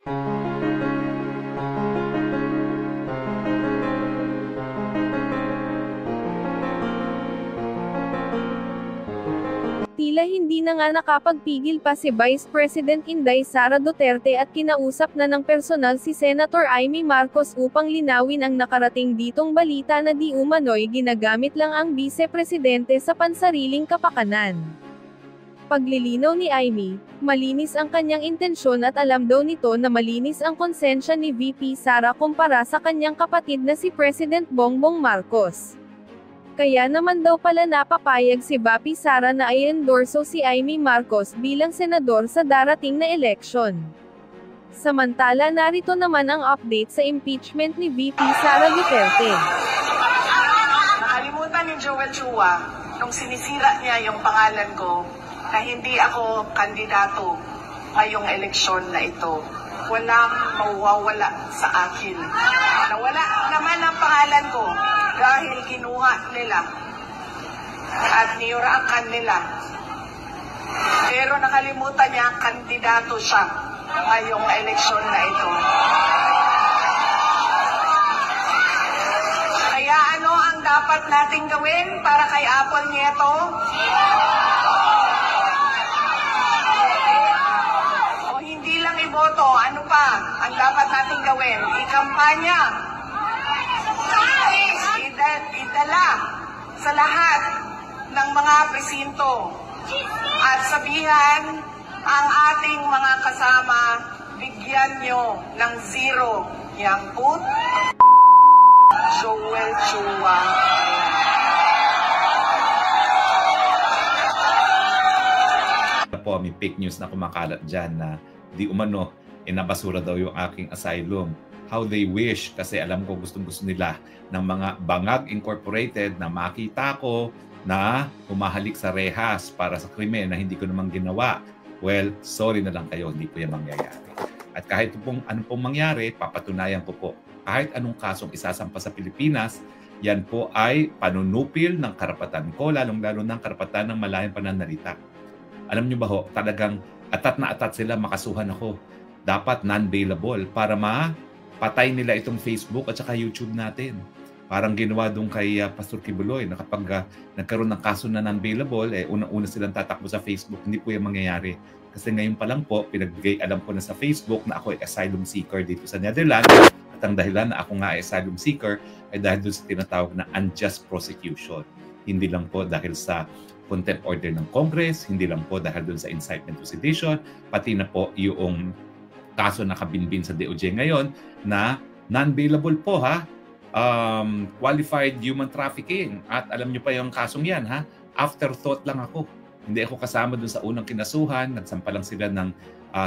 Tila hindi na nga nakapagpigil pa si Vice President Inday Sara Duterte at kinausap na ng personal si Senator Amy Marcos upang linawin ang nakarating ditong balita na di umano'y ginagamit lang ang Vice Presidente sa pansariling kapakanan. Paglilinaw ni Amy, malinis ang kanyang intensyon at alam daw nito na malinis ang konsensya ni VP Sara kumpara sa kanyang kapatid na si President Bongbong Marcos. Kaya naman daw pala napapayag si VP Sara na i-endorso si Amy Marcos bilang senador sa darating na eleksyon. Samantala narito naman ang update sa impeachment ni VP Sara Duterte. Nakalimutan ni Joel Chua nung sinisira niya yung pangalan ko na hindi ako kandidato ngayong eleksyon na ito. Walang mawawala sa akin. Nawala naman ang pangalan ko dahil kinuha nila at niyurakan nila. Pero nakalimutan niya, kandidato siya ngayong eleksyon na ito. Kaya ano ang dapat nating gawin para kay Apple Nieto? O hindi lang iboto, ano pa ang dapat nating gawin? Ikampanya. Idala sa lahat ng mga presinto at sabihan ang ating mga kasama, bigyan nyo ng zero yang put Joel Chua. Po, may fake news na kumakalat dyan na di umano, inabasura daw yung aking asylum. How they wish, kasi alam ko gustong-gusto nila ng mga Bangag Incorporated na makita ko na humahalik sa rehas para sa krimen na hindi ko namang ginawa. Well, sorry na lang kayo, hindi po yan mangyayari. At kahit ano pong mangyari, papatunayan ko po. Kahit anong kasong isasampa sa Pilipinas, yan po ay panunupil ng karapatan ko, lalong-lalo ng karapatan ng malayang pananalita. Alam nyo ba ho, talagang atat na atat sila makasuhan ako. Dapat non-bailable para patay nila itong Facebook at saka YouTube natin. Parang ginawa doon kay Pastor Kibuloy na kapag nagkaroon ng kaso na non-bailable, unang-una silang tatakbo sa Facebook. Hindi po yung mangyayari. Kasi ngayon pa lang po, pinagbigay alam ko na sa Facebook na ako ay asylum seeker dito sa Netherlands. At ang dahilan na ako nga ay asylum seeker ay dahil doon sa tinatawag na unjust prosecution. Hindi lang po dahil sa contempt order ng Congress, hindi lang po dahil doon sa incitement to sedition, pati na po yung kaso na kabinbin sa DOJ ngayon na non-bailable po ha, qualified human trafficking. At alam nyo pa yung kasong yan ha, afterthought lang ako. Hindi ako kasama dun sa unang kinasuhan, nagsampa lang sila ng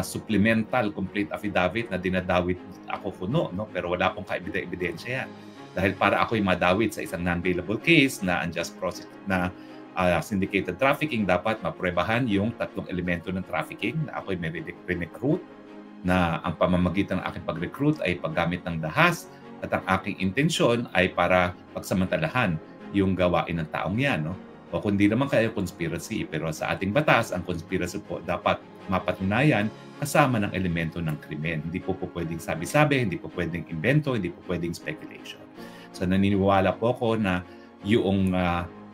supplemental complete affidavit na dinadawit ako kuno, no? Pero wala akong kaebidensya yan. Dahil para ako'y madawit sa isang non-bailable case na unjust process na syndicated trafficking, dapat mapruebahan yung tatlong elemento ng trafficking na ako'y may recruit, na ang pamamagitan ng aking pag-recruit ay paggamit ng dahas at ang aking intensyon ay para pagsamantalahan yung gawain ng taong yan. No? O kundi naman kaya conspiracy, pero sa ating batas, ang conspiracy po dapat mapatunayan kasama ng elemento ng krimen. Hindi po pwedeng sabi-sabi, hindi po pwedeng invento, hindi po pwedeng speculation. So naniniwala po ako na yung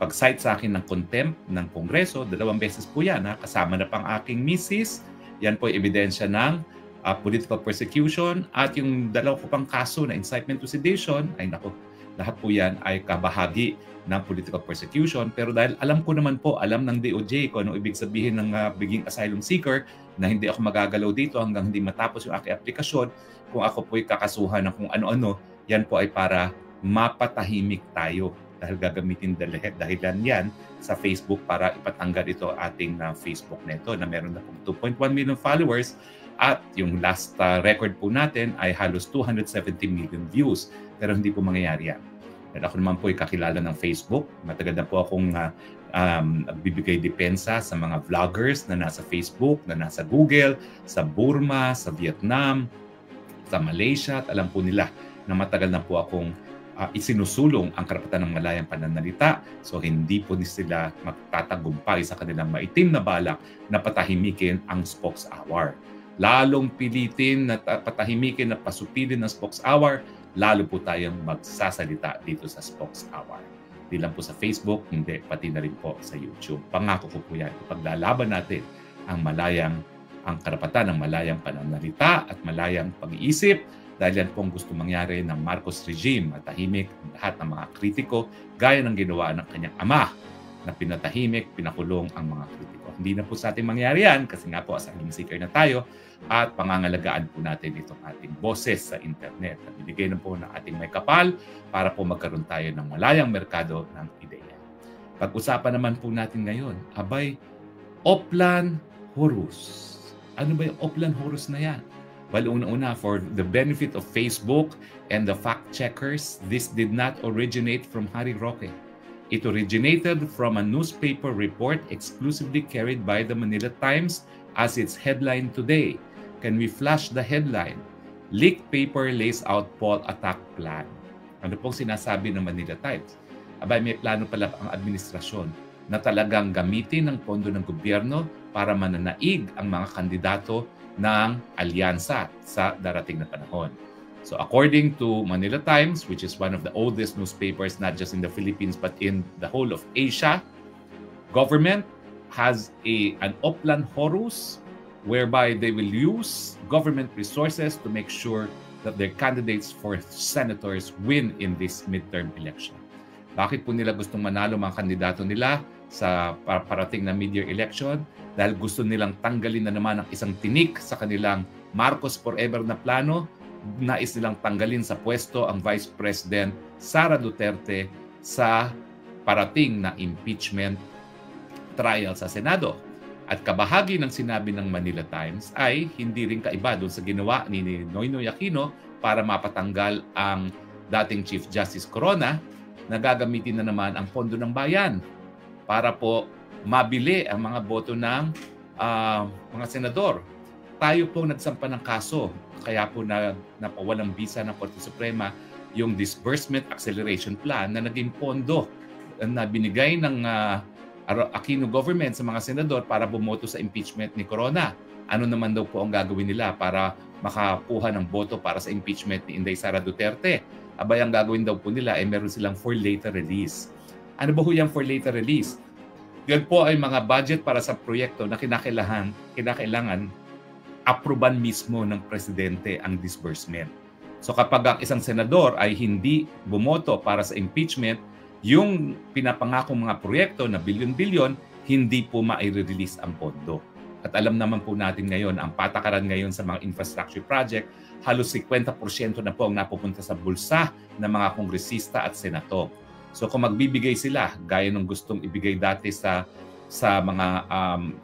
pag-cite sa akin ng contempt ng Kongreso, 2 beses po yan, kasama na pang aking misis, yan po ay ebidensya ng political persecution at yung 2 ko pang kaso na incitement to sedition, ay nako, lahat po yan ay kabahagi ng political persecution. Pero dahil alam ko naman po, alam ng DOJ kung ano ibig sabihin ng being asylum seeker, na hindi ako magagalaw dito hanggang hindi matapos yung aking aplikasyon, kung ako po'y kakasuhan ng kung ano-ano, yan po ay para mapatahimik tayo. Dahil gagamitin dahilan yan sa Facebook para ipatanggal ito ating Facebook neto na meron na pong 2.1 million followers. At yung last record po natin ay halos 270 million views. Pero hindi po mangyayari yan. Dahil ako naman po ay kakilala ng Facebook. Matagal na po akong bibigay depensa sa mga vloggers na nasa Facebook, na nasa Google, sa Burma, sa Vietnam, sa Malaysia. At alam po nila na matagal na po akong isinusulong ang karapatan ng malayang pananalita. So hindi po sila magtatagumpay sa kanilang maitim na balak na patahimikin ang spokes hour. lalong pilitin na patahimikin na pasupilin ng Spokes Hour, lalo po tayong magsasalita dito sa Spokes Hour. Hindi lang po sa Facebook, hindi, pati na rin po sa YouTube. Pangako ko po yan, ipaglalaban natin ang karapatan ng malayang pananalita at malayang pag-iisip, dahil yan po ang gusto mangyari ng Marcos regime, matahimik ang lahat ng mga kritiko, gaya ng ginawa ng kanyang ama na pinatahimik, pinakulong ang mga kritiko. Hindi na po sa ating mangyari yan kasi nga po asylum seeker na tayo at pangangalagaan po natin itong ating boses sa internet. At binigay na po ng ating may kapal para po magkaroon tayo ng malayang merkado ng ideya. Pag-usapan naman po natin ngayon, abay, Oplan Horus. Ano ba yung Oplan Horus na yan? Well, una-una, for the benefit of Facebook and the fact-checkers, this did not originate from Harry Roque. It originated from a newspaper report exclusively carried by the Manila Times as its headline today. Can we flash the headline? Leaked paper lays out Paul attack plan. Ano pong sinasabi ng Manila Times? Abay, may plano pala ang administrasyon na talagang gamitin ang pondo ng gobyerno para mananaig ang mga kandidato ng alyansa sa darating na panahon. So according to Manila Times, which is one of the oldest newspapers not just in the Philippines but in the whole of Asia, government has an Oplan Horus whereby they will use government resources to make sure that their candidates for senators win in this midterm election. Bakit po nila gustong manalo mga kandidato nila sa parating na mid-year election? Dahil gusto nilang tanggalin na naman ang isang tinik sa kanilang Marcos Forever na plano. Nais nilang tanggalin sa pwesto ang Vice President Sara Duterte sa parating na impeachment trial sa Senado. At kabahagi ng sinabi ng Manila Times ay hindi rin kaiba doon sa ginawa ni Noynoy Aquino para mapatanggal ang dating Chief Justice Corona na gagamitin na naman ang pondo ng bayan para po mabili ang mga boto ng mga senador. Tayo po nagsampa ng kaso, kaya po napawalang bisa ng Korte Suprema yung Disbursement Acceleration Plan na naging pondo na binigay ng Aquino government sa mga senador para bumoto sa impeachment ni Corona. Ano naman daw po ang gagawin nila para makakuha ng boto para sa impeachment ni Inday Sara Duterte? Abay, ang gagawin daw po nila ay meron silang for later release. Ano ba ho yung for later release? Yan po ay mga budget para sa proyekto na kinakailangan aproban mismo ng presidente ang disbursement. So kapag ang isang senador ay hindi bumoto para sa impeachment, yung pinapangakong mga proyekto na bilyon-bilyon, hindi po ma-release ang pondo. At alam naman po natin ngayon, ang patakaran ngayon sa mga infrastructure project, halos 50% na po ang napupunta sa bulsa ng mga kongresista at senator. So kung magbibigay sila, gaya ng gustong ibigay dati sa mga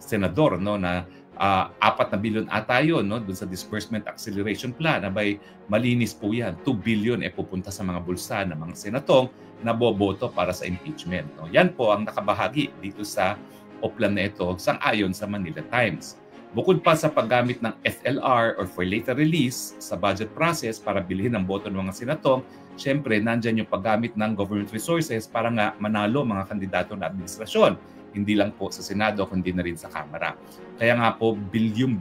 senador, no, na 4 na bilyon ata yun, no, dun sa Disbursement Acceleration Plan, abay malinis po yan. 2 billion pupunta sa mga bulsa ng mga senatong na boboto para sa impeachment. No. Yan po ang nakabahagi dito sa Oplan na ito sang-ayon sa Manila Times. Bukod pa sa paggamit ng FLR or for later release sa budget process para bilhin ang boto ng mga senatong, syempre nandyan yung paggamit ng government resources para nga manalo mga kandidato na administrasyon. Hindi lang po sa Senado, kundi na rin sa Kamara. Kaya nga po, bilyon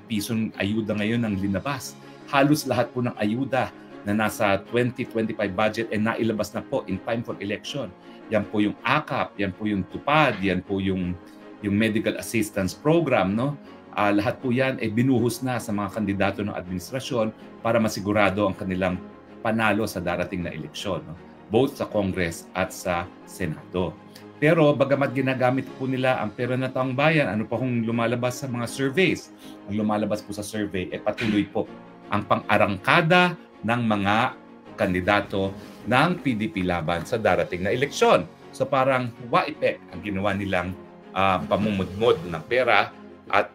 pisong ayuda ngayon ang linabas. Halos lahat po ng ayuda na nasa 2025 budget ay nailabas na po in time for election. Yan po yung AKAP, yan po yung TUPAD, yan po yung medical assistance program, no? Lahat po yan ay binuhos na sa mga kandidato ng administrasyon para masigurado ang kanilang panalo sa darating na eleksyon, no? Both sa Congress at sa Senado. Pero bagamat ginagamit po nila ang pera ng taong bayan, ano pa kung lumalabas sa mga surveys? Ang lumalabas po sa survey ay patuloy po ang pang-arangkada ng mga kandidato ng PDP laban sa darating na eleksyon. So parang wa-epek ang ginawa nilang pamumudmod ng pera at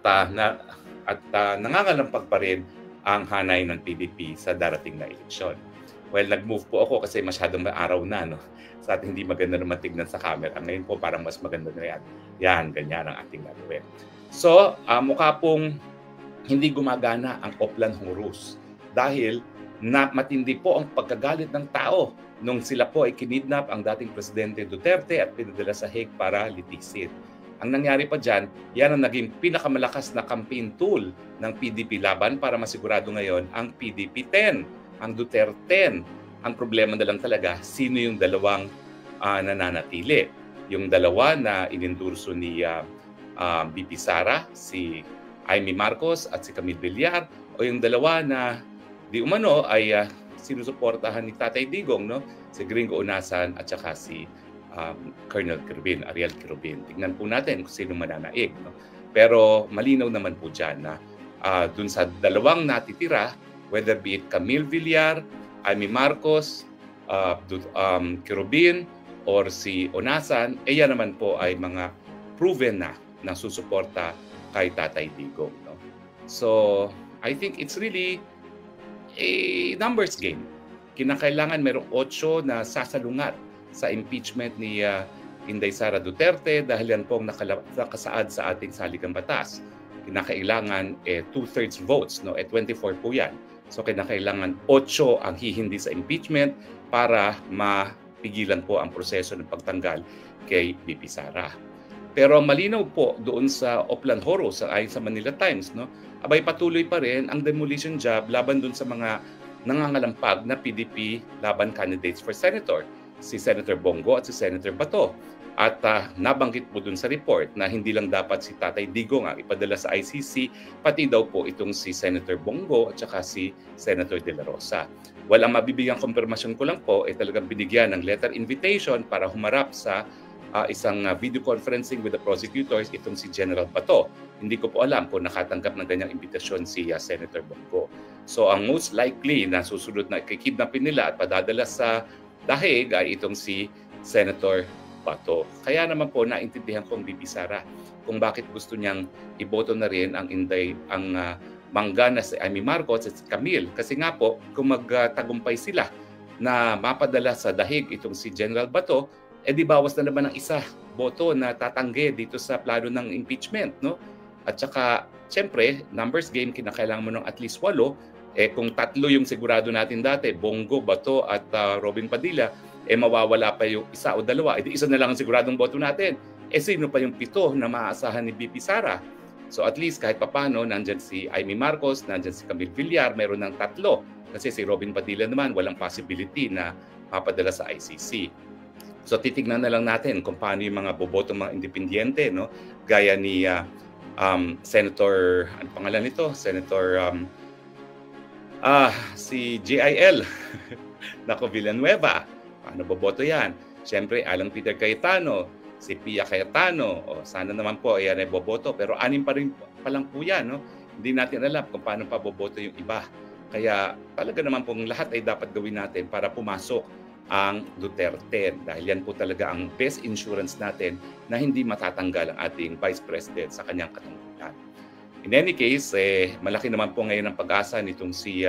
nangangalampag pa rin ang hanay ng PDP sa darating na eleksyon. Well, nag-move po ako kasi masyadong araw na, no? Sa ating hindi maganda naman tignan sa camera. Ngayon po parang mas maganda na yan. Yan, ganyan ang ating gagawin. So, mukha pong hindi gumagana ang Oplan Horus dahil na matindi po ang pagkagalit ng tao nung sila po ay kinidnap ang dating Presidente Duterte at pinadala sa Hague para litisin. Ang nangyari pa dyan, yan ang naging pinakamalakas na campaign tool ng PDP laban para masigurado ngayon ang PDP 10, ang Duterte 10. Ang problema na lang talaga, sino yung dalawang nananatili? Yung dalawa na inendurso ni BP Sara, si Amy Marcos at si Camille Villar, o yung dalawa na di umano ay sinusuportahan ni Tatay Digong, no? Si Gringo Unasan at saka si Colonel Quirobin, Ariel Quirobin. Tingnan po natin kung sino mananaig. No? Pero malinaw naman po dyan na dun sa dalawang natitira, whether be it Camille Villar, Amy Marcos, Quirobin, or si Unasan, yan naman po ay mga proven na susuporta kay Tatay Digong. No? So, I think it's really a numbers game. Kinakailangan merong 8 na sasalungat sa impeachment ni Inday Sara Duterte dahil yan pong nakasaad sa ating saligang batas. Kinakailangan 2/3 votes, no? 24 po yan. So kinakailangan 8 ang hihindi sa impeachment para mapigilan po ang proseso ng pagtanggal kay BP Sara. Pero malinaw po doon sa Oplan Horos ayon sa Manila Times, no? Abay patuloy pa rin ang demolition job laban doon sa mga nangangalampag na PDP laban candidates for senator, si Senator Bongo at si Senator Bato. At nabanggit po dun sa report na hindi lang dapat si Tatay Digong ang ipadala sa ICC, pati daw po itong si Senator Bongo at saka si Senator De La Rosa. Walang mabibigyang konfirmasyon ko lang po, talagang binigyan ng letter invitation para humarap sa isang video conferencing with the prosecutors itong si General Bato. Hindi ko po alam kung nakatanggap ng ganyang imbitasyon si Senator Bongo. So ang most likely na susunod na kikidnapin nila at padadala sa dahig ay itong si Senator Bato. Kaya naman po naintindihan ko ang BP Sara kung bakit gusto niyang iboto na rin ang mangga na si Amy Marcos at si Camille. Kasi nga po, kung magtagumpay sila na mapadala sa dahig itong si General Bato, di bawas na naman ng isa boto na tatanggi dito sa plano ng impeachment, no? At saka, siyempre, numbers game, kinakailangan mo ng at least 8. Kung 3 yung sigurado natin dati, Bongo, Bato at Robin Padilla, mawawala pa yung 1 o 2. Di isa na lang ang siguradong boto natin. Sino pa yung 7 na maaasahan ni BP Sara? So at least kahit papano, nandyan si Amy Marcos, nandyan si Camille Villar, meron ng 3. Kasi si Robin Padilla naman, walang possibility na mapadala sa ICC. So titignan na lang natin kung paano yung mga boboto mga independyente, no? Gaya ni Senator, ano pangalan nito? Senator si JIL Naco Villanueva. Paano boboto yan? Siyempre, Alan Peter Cayetano, si Pia Cayetano, sana naman po ayan ay boboto. Pero 6 pa lang po yan, no? Hindi natin alam kung paano pa boboto yung iba. Kaya talaga naman pong lahat ay dapat gawin natin para pumasok ang Duterte. Dahil yan po talaga ang best insurance natin na hindi matatanggal ang ating Vice President sa kanyang katungkulan. In any case, malaki naman po ngayon ang pag-asa nitong si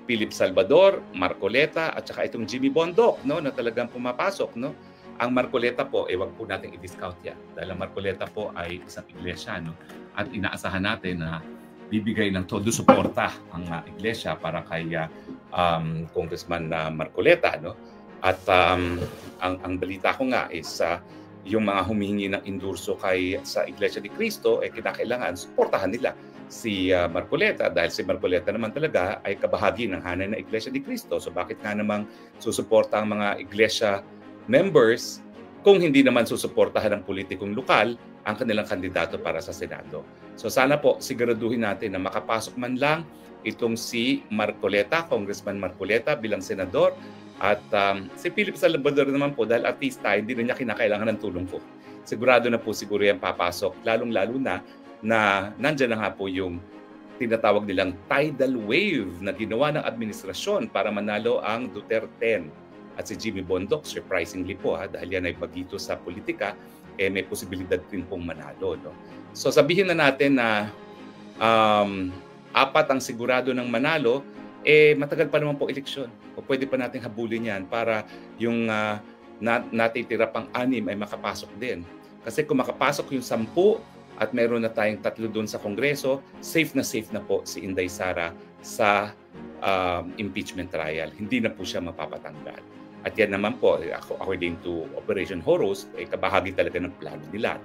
Philip Salvador, Marcoleta at saka itong Jimmy Bondoc, no, na talagang pumapasok, no. Ang Marcoleta po, wag po nating i-discount yan dahil ang Marcoleta po ay isang iglesia, no, at inaasahan natin na bibigay ng todo suporta ang iglesia para kay Congressman Marcoleta, no. At ang balita ko nga is yung mga humihingi ng endorso sa Iglesia ni Cristo, kinakailangan suportahan nila si Marcoleta dahil si Marcoleta naman talaga ay kabahagi ng hanay ng Iglesia ni Cristo. So bakit nga namang susuporta ang mga iglesia members kung hindi naman susuportahan ng politikong lokal ang kanilang kandidato para sa Senado? So sana po siguraduhin natin na makapasok man lang itong si Marcoleta, Congressman Marcoleta bilang senador. At si Philip Salvador naman po, dahil artista, hindi na niya kinakailangan ng tulong ko. Sigurado na po siguro yan papasok, lalong-lalo na nandyan na nga po yung tinatawag nilang tidal wave na ginawa ng administrasyon para manalo ang Duterte. At si Jimmy Bondoc, surprisingly po, dahil yan ay bagito sa politika, may posibilidad din pong manalo. No? So sabihin na natin na 4 ang sigurado ng manalo, matagal pa naman po eleksyon. O pwede pa natin habulin yan para yung natitira pang 6 ay makapasok din. Kasi kung makapasok yung 10 at meron na tayong 3 doon sa Kongreso, safe na po si Inday Sara sa impeachment trial. Hindi na po siya mapapatanggal. At yan naman po, according to Operation Horus, kabahagi talaga ng plano nila.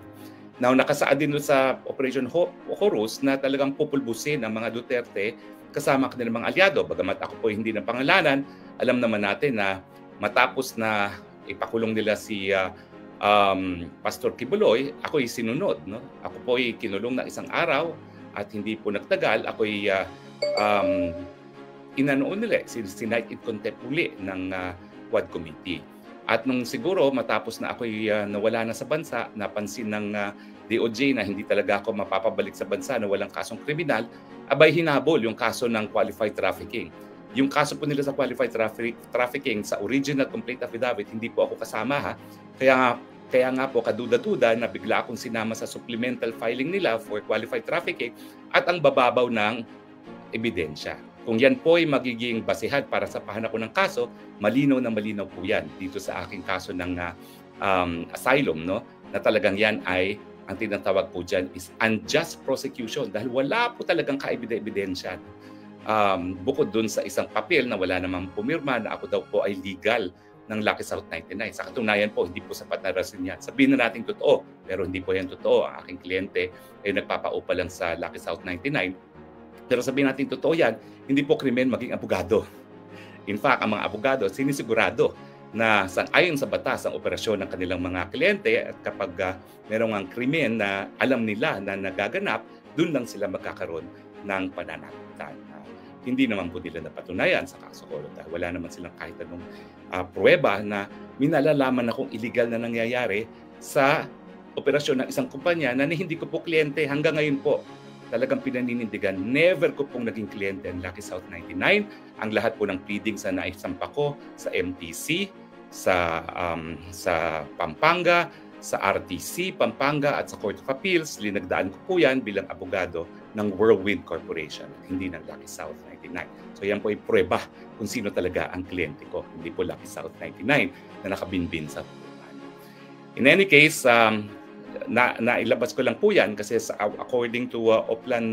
Now, nakasaad din doon sa Operation Horus na talagang pupulbusin ang mga Duterte kasama ang kanilang mga alyado. Bagamat ako po hindi ng pangalanan, alam naman natin na matapos na ipakulong nila si Pastor Kibuloy, ako'y sinunod. No? Ako po'y kinulong na isang araw at hindi po nagtagal. Ako'y inanoon nila, sinight in contempt uli ng Quad Committee. At nung siguro matapos na ako'y nawala na sa bansa, napansin ng DOJ na hindi talaga ako mapapabalik sa bansa na walang kasong kriminal, abay hinabol yung kaso ng qualified trafficking. Yung kaso po nila sa qualified trafficking sa original complaint affidavit, hindi po ako kasama ha. Kaya nga po kaduda-duda na bigla akong sinama sa supplemental filing nila for qualified trafficking at ang bababaw ng ebidensya. Kung yan po ay magiging basihan para sa pahanap ko ng kaso, malinaw na malinaw po yan dito sa aking kaso ng asylum, no? Na talagang yan ay, ang tinatawag po dyan is unjust prosecution dahil wala po talagang kaebidensya. Bukod dun sa isang papel na wala namang pumirma na ako daw po ay legal ng Lucky South 99. Sa katunayan po, hindi po sapat na rason yan. Sabihin na natin totoo, pero hindi po yan totoo. Ang aking kliyente ay nagpapaupa lang sa Lucky South 99. Pero sabihin natin totoo yan, hindi po krimen maging abogado. In fact, ang mga abogado sinisigurado na ayon sa batas ang operasyon ng kanilang mga kliyente at kapag merong ang krimen na alam nila na nagaganap, doon lang sila magkakaroon ng pananagutan. Hindi naman po nila napatunayan sa kaso ko dahil wala naman silang kahit anong pruweba na minalalaman na kung illegal na nangyayari sa operasyon ng isang kumpanya na hindi ko po kliyente hanggang ngayon po. Talagang pinaninindigan, never ko pong naging kliyente ang Lucky South 99. Ang lahat po ng pleadings na naisampa ko sa MTC, sa Pampanga, sa RTC, Pampanga at sa Court of Appeals, linagdaan ko po yan bilang abogado ng Whirlwind Corporation, hindi ng Lucky South 99. So yan po ay prueba kung sino talaga ang kliyente ko, hindi po Lucky South 99 na nakabinbin sa putukan. In any case, nailabas ko lang po yan kasi according to Oplan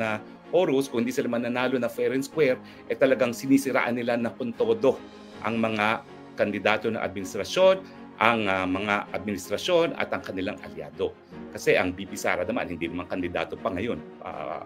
Horus, kung hindi sila mananalo na fair and square, talagang sinisiraan nila na puntodo ang mga kandidato ng administrasyon, ang mga administrasyon at ang kanilang alyado. Kasi ang BP Sara naman, hindi naman kandidato pa ngayon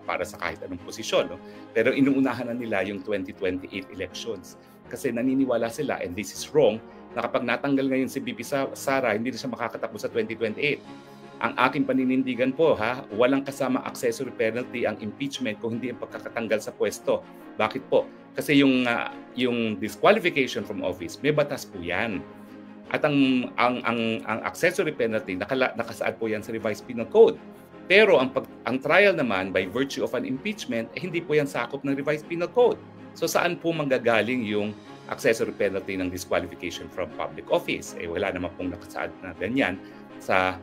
para sa kahit anong posisyon. No? Pero inuunahan na nila yung 2028 elections. Kasi naniniwala sila, and this is wrong, na kapag natanggal ngayon si BP Sara, hindi na siya makakatakbo sa 2028. Ang aking paninindigan po, walang kasama accessory penalty ang impeachment kung hindi ang pagkakatanggal sa pwesto. Bakit po? Kasi yung disqualification from office, may batas po yan. At ang accessory penalty, nakasaad po yan sa revised penal code. Pero ang trial naman, by virtue of an impeachment, hindi po yan sakop ng revised penal code. So saan po manggagaling yung accessory penalty ng disqualification from public office? Wala naman pong nakasaad na ganyan sa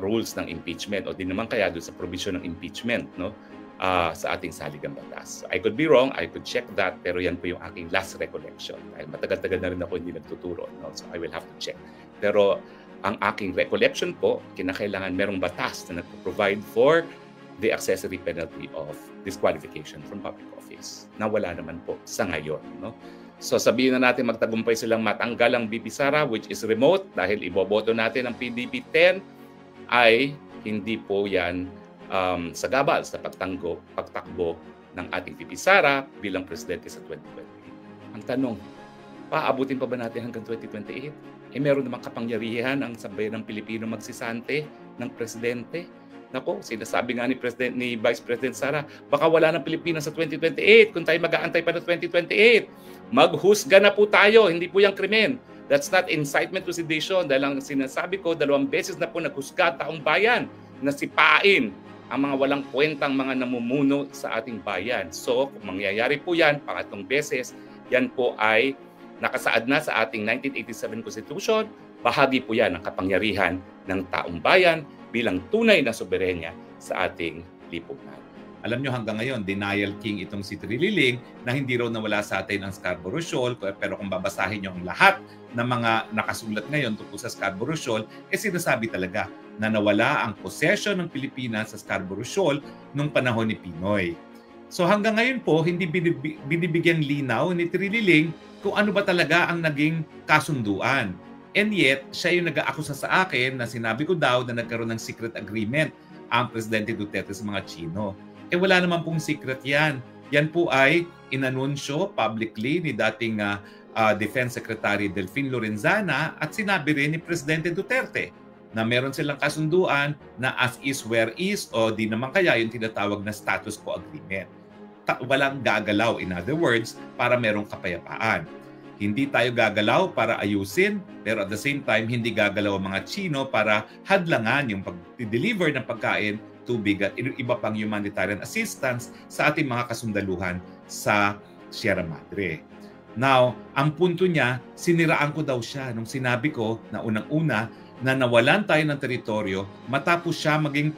rules ng impeachment o din naman kaya doon sa provision ng impeachment, no, sa ating saligang batas. I could be wrong, I could check that, pero yan po yung aking last recollection. Dahil matagal-tagal na rin ako hindi nagtuturo, no? So I will have to check. Pero ang aking recollection po, kinakailangan merong batas na nagpo-provide for the accessory penalty of disqualification from public office. Na wala naman po sa ngayon, no? So sabihin na natin magtagumpay silang matanggal ang BP Sara, which is remote dahil iboboto natin ang PDP 10, ay hindi po yan sagabal sa pagtakbo ng ating BP Sara bilang presidente sa 2028. Ang tanong, paabutin pa ba natin hanggang 2028? Meron namang kapangyarihan ang sambayan ng Pilipino magsisante ng presidente. Nako, sinasabi nga ni Vice President Sara, baka wala ng Pilipinas sa 2028 kung tayo mag-aantay pa ng 2028. Maghusga na po tayo, hindi po yung krimen. That's not incitement to sedition dahil ang sinasabi ko, 2 beses na po naghusga taong bayan na sipain ang mga walang kwentang mga namumuno sa ating bayan. So, kung mangyayari po yan, pangatlong beses, yan po ay nakasaad na sa ating 1987 Constitution. Bahagi po yan ng kapangyarihan ng taong bayan bilang tunay na soberenya sa ating lipunan. Alam nyo hanggang ngayon, denial king itong si Trililing na hindi raw nawala sa atin ang Scarborough Shoal. Pero kung babasahin nyo ang lahat ng mga nakasulat ngayon tungkol sa Scarborough Shoal, sinasabi talaga na nawala ang possession ng Pilipinas sa Scarborough Shoal nung panahon ni Pinoy. So hanggang ngayon po, hindi binibigyang linaw ni Trililing kung ano ba talaga ang naging kasunduan. And yet, siya yung nag-aakusa sa akin na sinabi ko daw na nagkaroon ng secret agreement ang Presidente Duterte sa mga Chino. Wala naman pong secret yan. Yan po ay inanunsyo publicly ni dating Defense Secretary Delfin Lorenzana at sinabi rin ni Presidente Duterte na meron silang kasunduan na as is where is o di naman kaya yung tinatawag na status quo agreement. Walang gagalaw, in other words, para merong kapayapaan. Hindi tayo gagalaw para ayusin, pero at the same time, hindi gagalaw ang mga Chino para hadlangan yung pag-deliver ng pagkain, tubig at iba pang humanitarian assistance sa ating mga kasundaluhan sa Sierra Madre. Now, ang punto niya, siniraan ko daw siya nung sinabi ko na unang-una na nawalan tayo ng teritoryo matapos siya maging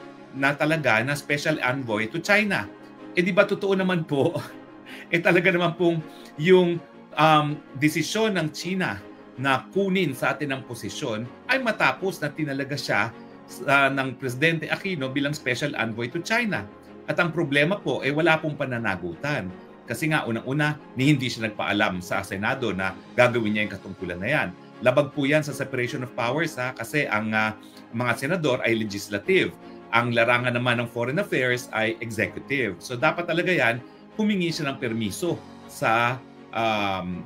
talaga na special envoy to China. Di ba totoo naman po? Talaga naman pong yung desisyon ng China na kunin sa atin ang posisyon ay matapos na tinalaga siya ng Presidente Aquino bilang special envoy to China. At ang problema po ay wala pong pananagutan. Kasi nga unang-una, hindi siya nagpaalam sa Senado na gagawin niya yung katungkulan na yan. Labag po yan sa separation of powers kasi ang mga senador ay legislative. Ang larangan naman ng foreign affairs ay executive. So dapat talaga yan, humingi siya ng permiso sa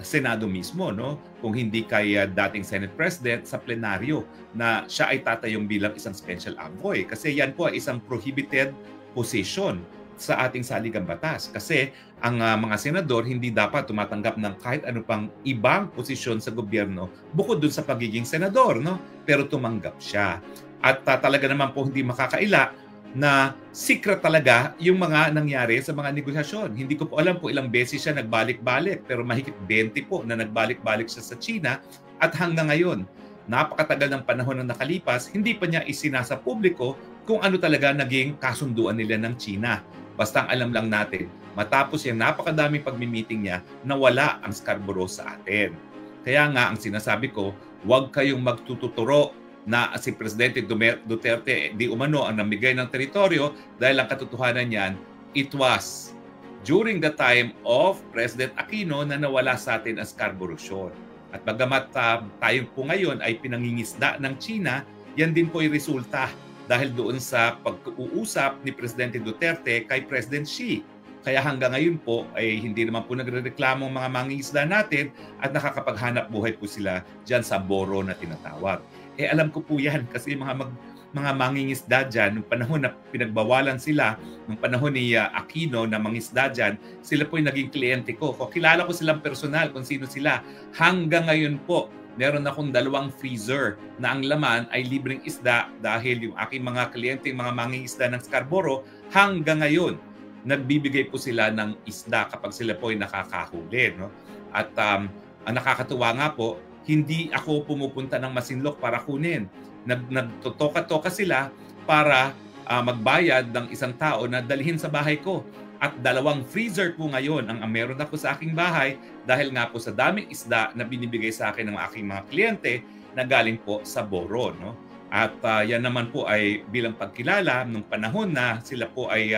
Senado mismo, no? Kung hindi kay dating Senate President sa plenaryo na siya ay tatayong bilang isang special envoy. Kasi yan po ay isang prohibited position sa ating saligang batas. Kasi ang mga senador hindi dapat tumatanggap ng kahit ano pang ibang posisyon sa gobyerno bukod dun sa pagiging senador, no? Pero tumanggap siya. At talaga naman po hindi makakaila na secret talaga yung mga nangyari sa mga negosasyon. Hindi ko po alam kung ilang beses siya nagbalik-balik, pero mahigit 20 po na nagbalik-balik siya sa China at hanggang ngayon, napakatagal ng panahon na nakalipas, hindi pa niya isinasa publiko kung ano talaga naging kasunduan nila ng China. Basta ang alam lang natin, matapos yung napakadaming pagmi-meeting niya, nawala ang Scarborough sa atin. Kaya nga ang sinasabi ko, huwag kayong magtututuro na si Presidente Duterte di umano ang namigay ng teritoryo dahil ang katotohanan niyan, it was during the time of President Aquino na nawala sa atin ang Scarborough Shoal. At bagamat tayo po ngayon ay pinangingisda ng China, yan din po ay resulta dahil doon sa pag-uusap ni Presidente Duterte kay President Xi. Kaya hanggang ngayon po ay hindi naman po nagrereklamo ang mga mangingisda natin at nakakapaghanap buhay po sila dyan sa boro na tinatawag. Alam ko po yan kasi mga mangingisda dyan, nung panahon na pinagbawalan sila, nung panahon ni Aquino na mangisda dyan, sila po yung naging kliyente ko. Kilala ko silang personal kung sino sila. Hanggang ngayon po, meron akong 2 freezer na ang laman ay libreng isda dahil yung aking mga kliyente, mga mangingisda ng Scarborough, hanggang ngayon, nagbibigay po sila ng isda kapag sila po ay nakakahuli. No? At ang nakakatuwa nga po, hindi ako pumupunta ng Masinloc para kunin. Nagtotoka-toka sila para magbayad ng isang tao na dalhin sa bahay ko. At 2 freezer po ngayon ang meron ako sa aking bahay dahil nga po sa daming isda na binibigay sa akin ng aking mga kliyente na galing po sa boro. No? At yan naman po ay bilang pagkilala nung panahon na sila po ay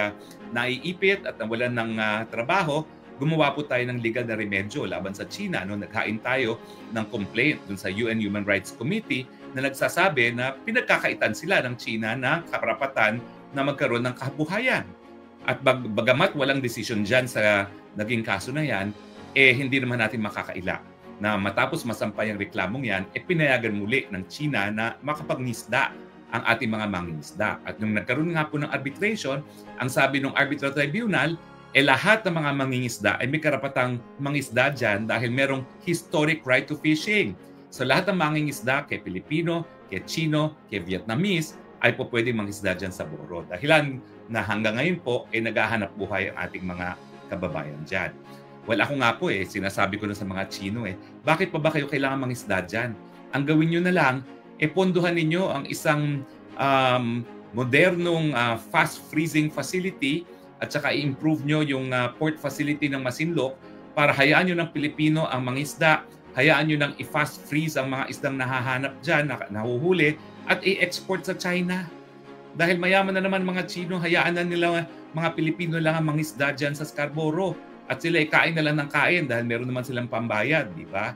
naiipit at nawalan ng trabaho, gumawa po tayo ng legal na remedyo laban sa China. No? Naghain tayo ng complaint dun sa UN Human Rights Committee na nagsasabi na pinagkakaitan sila ng China na karapatan na magkaroon ng kabuhayan. At bagamat walang decision dyan sa naging kaso na yan, hindi naman natin makakaila na matapos masampay ang reklamong yan, pinayagan muli ng China na makapagnisda ang ating mga mangingisda. At nung nagkaroon nga po ng arbitration, ang sabi ng arbitral tribunal, lahat ng mga mangingisda ay may karapatang mangisda dyan dahil merong historic right to fishing. So lahat ng mangingisda, kay Pilipino, kay Chino, kay Vietnamese, ay po pwedeng mangisda dyan sa boro. Dahilan na hanggang ngayon po, naghahanap buhay ang ating mga kababayan dyan. Well, ako nga po sinasabi ko na sa mga Chino bakit pa ba kayo kailangan mangisda dyan? Ang gawin nyo na lang, ponduhan ninyo ang isang modernong fast freezing facility at saka i-improve nyo yung port facility ng Masinloc para hayaan nyo ng Pilipino ang mangisda, hayaan nyo ng i-fast freeze ang mga isdang nahahanap dyan, nahuhuli, at i-export sa China. Dahil mayaman na naman mga Chino, hayaan na nila mga Pilipino lang ang mangisda dyan sa Scarborough. At sila kain na lang ng kain dahil meron naman silang pambayad, di ba?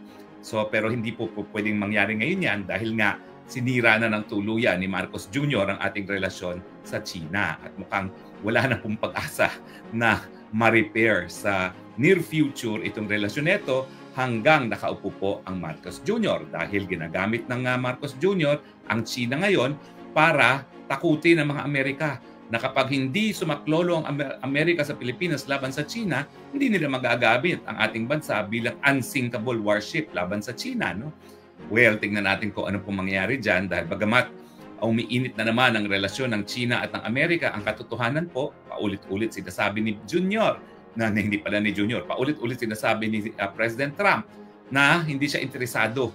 So pero hindi po pwedeng mangyari ngayon yan dahil nga sinira na ng tuluyan ni Marcos Jr. ang ating relasyon sa China at mukhang wala na pong pag-asa na ma-repair sa near future itong relasyon nito hanggang nakaupo po ang Marcos Jr. dahil ginagamit ng Marcos Jr. ang China ngayon para takutin ang mga Amerika na kapag hindi sumaklolo ang Amerika sa Pilipinas laban sa China, hindi nila magagamit ang ating bansa bilang unsinkable warship laban sa China. No? Well, tingnan natin kung ano pong mangyayari dyan dahil bagamat umiinit na naman ang relasyon ng China at ng Amerika, ang katotohanan po, paulit-ulit sinasabi ni Junior, na hindi pala ni Junior, paulit-ulit sinasabi ni President Trump na hindi siya interesado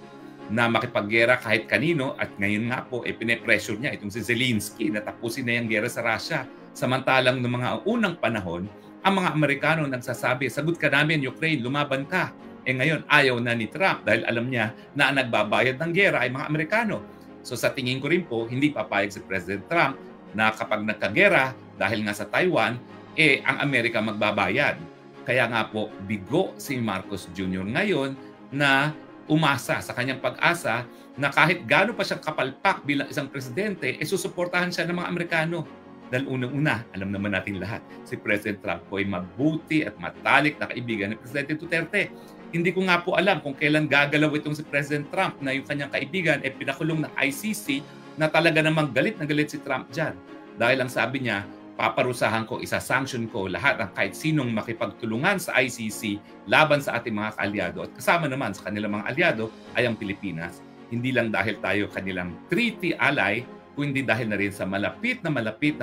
na makipaggera kahit kanino at ngayon nga po pine-pressure niya itong si Zelensky na tapusin na yung gera sa Russia. Samantalang noong mga unang panahon, ang mga Amerikano nagsasabi, sagot ka namin Ukraine, lumaban ka. Ngayon ayaw na ni Trump dahil alam niya na ang nagbabayad ng gera ay mga Amerikano. So sa tingin ko rin po, hindi papayag si President Trump na kapag nagkagera dahil nga sa Taiwan, ang Amerika magbabayad. Kaya nga po, bigo si Marcos Jr. ngayon na umasa sa kanyang pag-asa na kahit gaano pa siyang kapalpak bilang isang presidente, susuportahan siya ng mga Amerikano. Dahil unang-una, alam naman natin lahat, si President Trump po ay mabuti at matalik na kaibigan ni Presidente Duterte. Hindi ko nga po alam kung kailan gagalaw itong si President Trump na yung kanyang kaibigan pinakulong ng ICC na talaga namang galit na galit si Trump dyan. Dahil ang sabi niya, paparusahan ko, isa-sanction ko lahat ng kahit sinong makipagtulungan sa ICC laban sa ating mga kaalyado. At kasama naman sa kanilang mga alyado ay ang Pilipinas. Hindi lang dahil tayo kanilang treaty ally, kundi dahil na rin sa malapit na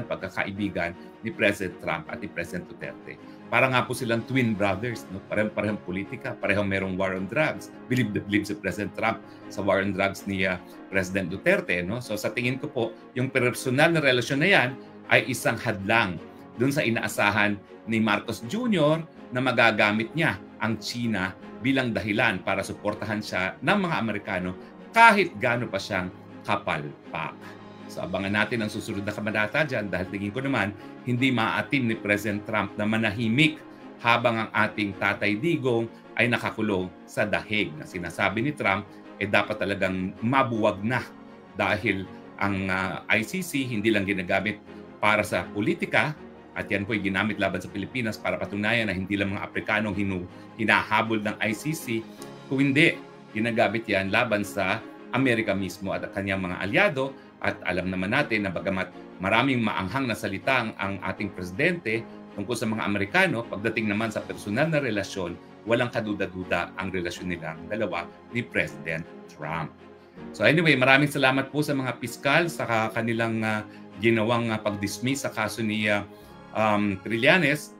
pagkakaibigan ni President Trump at ni President Duterte. Para nga po silang twin brothers, no? Parehong politika, parehong merong war on drugs. Believe si President Trump sa war on drugs ni President Duterte. No? So sa tingin ko po, yung personal na relasyon na yan ay isang hadlang dun sa inaasahan ni Marcos Jr. na magagamit niya ang China bilang dahilan para suportahan siya ng mga Amerikano kahit gaano pa siyang kapalpak. So abangan natin ang susunod na kabanata dyan dahil tingin ko naman hindi maaatim ni President Trump na manahimik habang ang ating Tatay Digong ay nakakulong sa dahig na sinasabi ni Trump dapat talagang mabuwag na dahil ang ICC hindi lang ginagamit para sa politika at yan po ay ginamit laban sa Pilipinas para patunayan na hindi lang mga Afrikanong hinahabol ng ICC, kung hindi, ginagamit yan laban sa Amerika mismo at kanyang mga alyado. At alam naman natin na bagamat maraming maanghang na salita ang ating presidente tungkol sa mga Amerikano, pagdating naman sa personal na relasyon, walang kaduda-duda ang relasyon nilang dalawa ni President Trump. So anyway, maraming salamat po sa mga piskal sa kanilang ginawang pag-dismiss sa kaso ni Trillanes.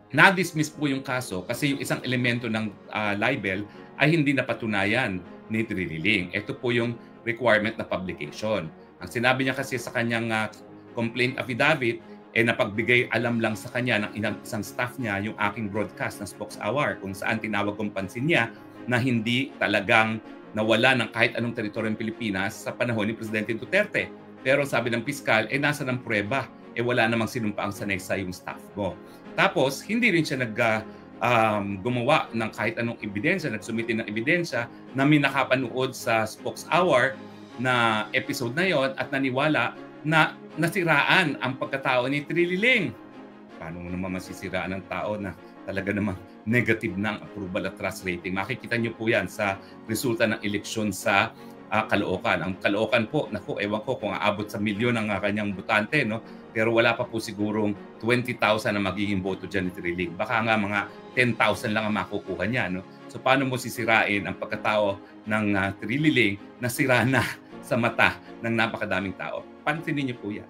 Na-dismiss po yung kaso kasi yung isang elemento ng libel ay hindi napatunayan ni Trililing. Ito po yung requirement na publication. Ang sinabi niya kasi sa kanyang complaint affidavit, napagbigay alam lang sa kanya ng isang staff niya yung aking broadcast ng Spokes Hour kung saan tinawag kong pansin niya na hindi talagang nawala ng kahit anong teritoryong Pilipinas sa panahon ni Presidente Duterte. Pero sabi ng piskal, nasa ng prueba, wala namang sinumpaang sanaysay yung staff mo. Tapos, hindi rin siya gumawa ng kahit anong ebidensya, nagsumiti ng ebidensya na may nakapanood sa Spokes Hour na episode na yon at naniwala na nasiraan ang pagkatao ni Trililing. Paano mo naman masisiraan ng tao na talaga namang negative ng approval at trust rating? Makikita niyo po yan sa resulta ng eleksyon sa Caloocan. Ang Caloocan po, naku, ewan ko kung aabot sa milyon ang kanyang botante, no? Pero wala pa po sigurong 20,000 na magiging boto dyan ni Trililing. Baka nga mga 10,000 lang ang makukuha niya, no? So paano mo sisirain ang pagkatao ng Trililing na sira na sa mata ng napakadaming tao? Pansinin niyo po yan.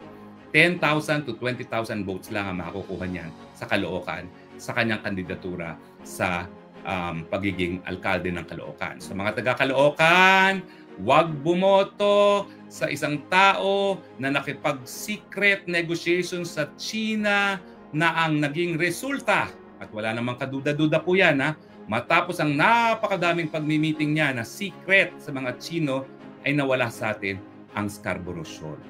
10,000 to 20,000 votes lang ang makukuha niyan sa Caloocan sa kanyang kandidatura sa pagiging alkalde ng Caloocan. So mga taga-Caloocan, huwag bumoto sa isang tao na nakipag-secret negotiation sa China na ang naging resulta, at wala namang kaduda-duda po yan, matapos ang napakadaming pagmi-meeting niya na secret sa mga Chino, ay nawala sa atin ang Scarborough Shoal.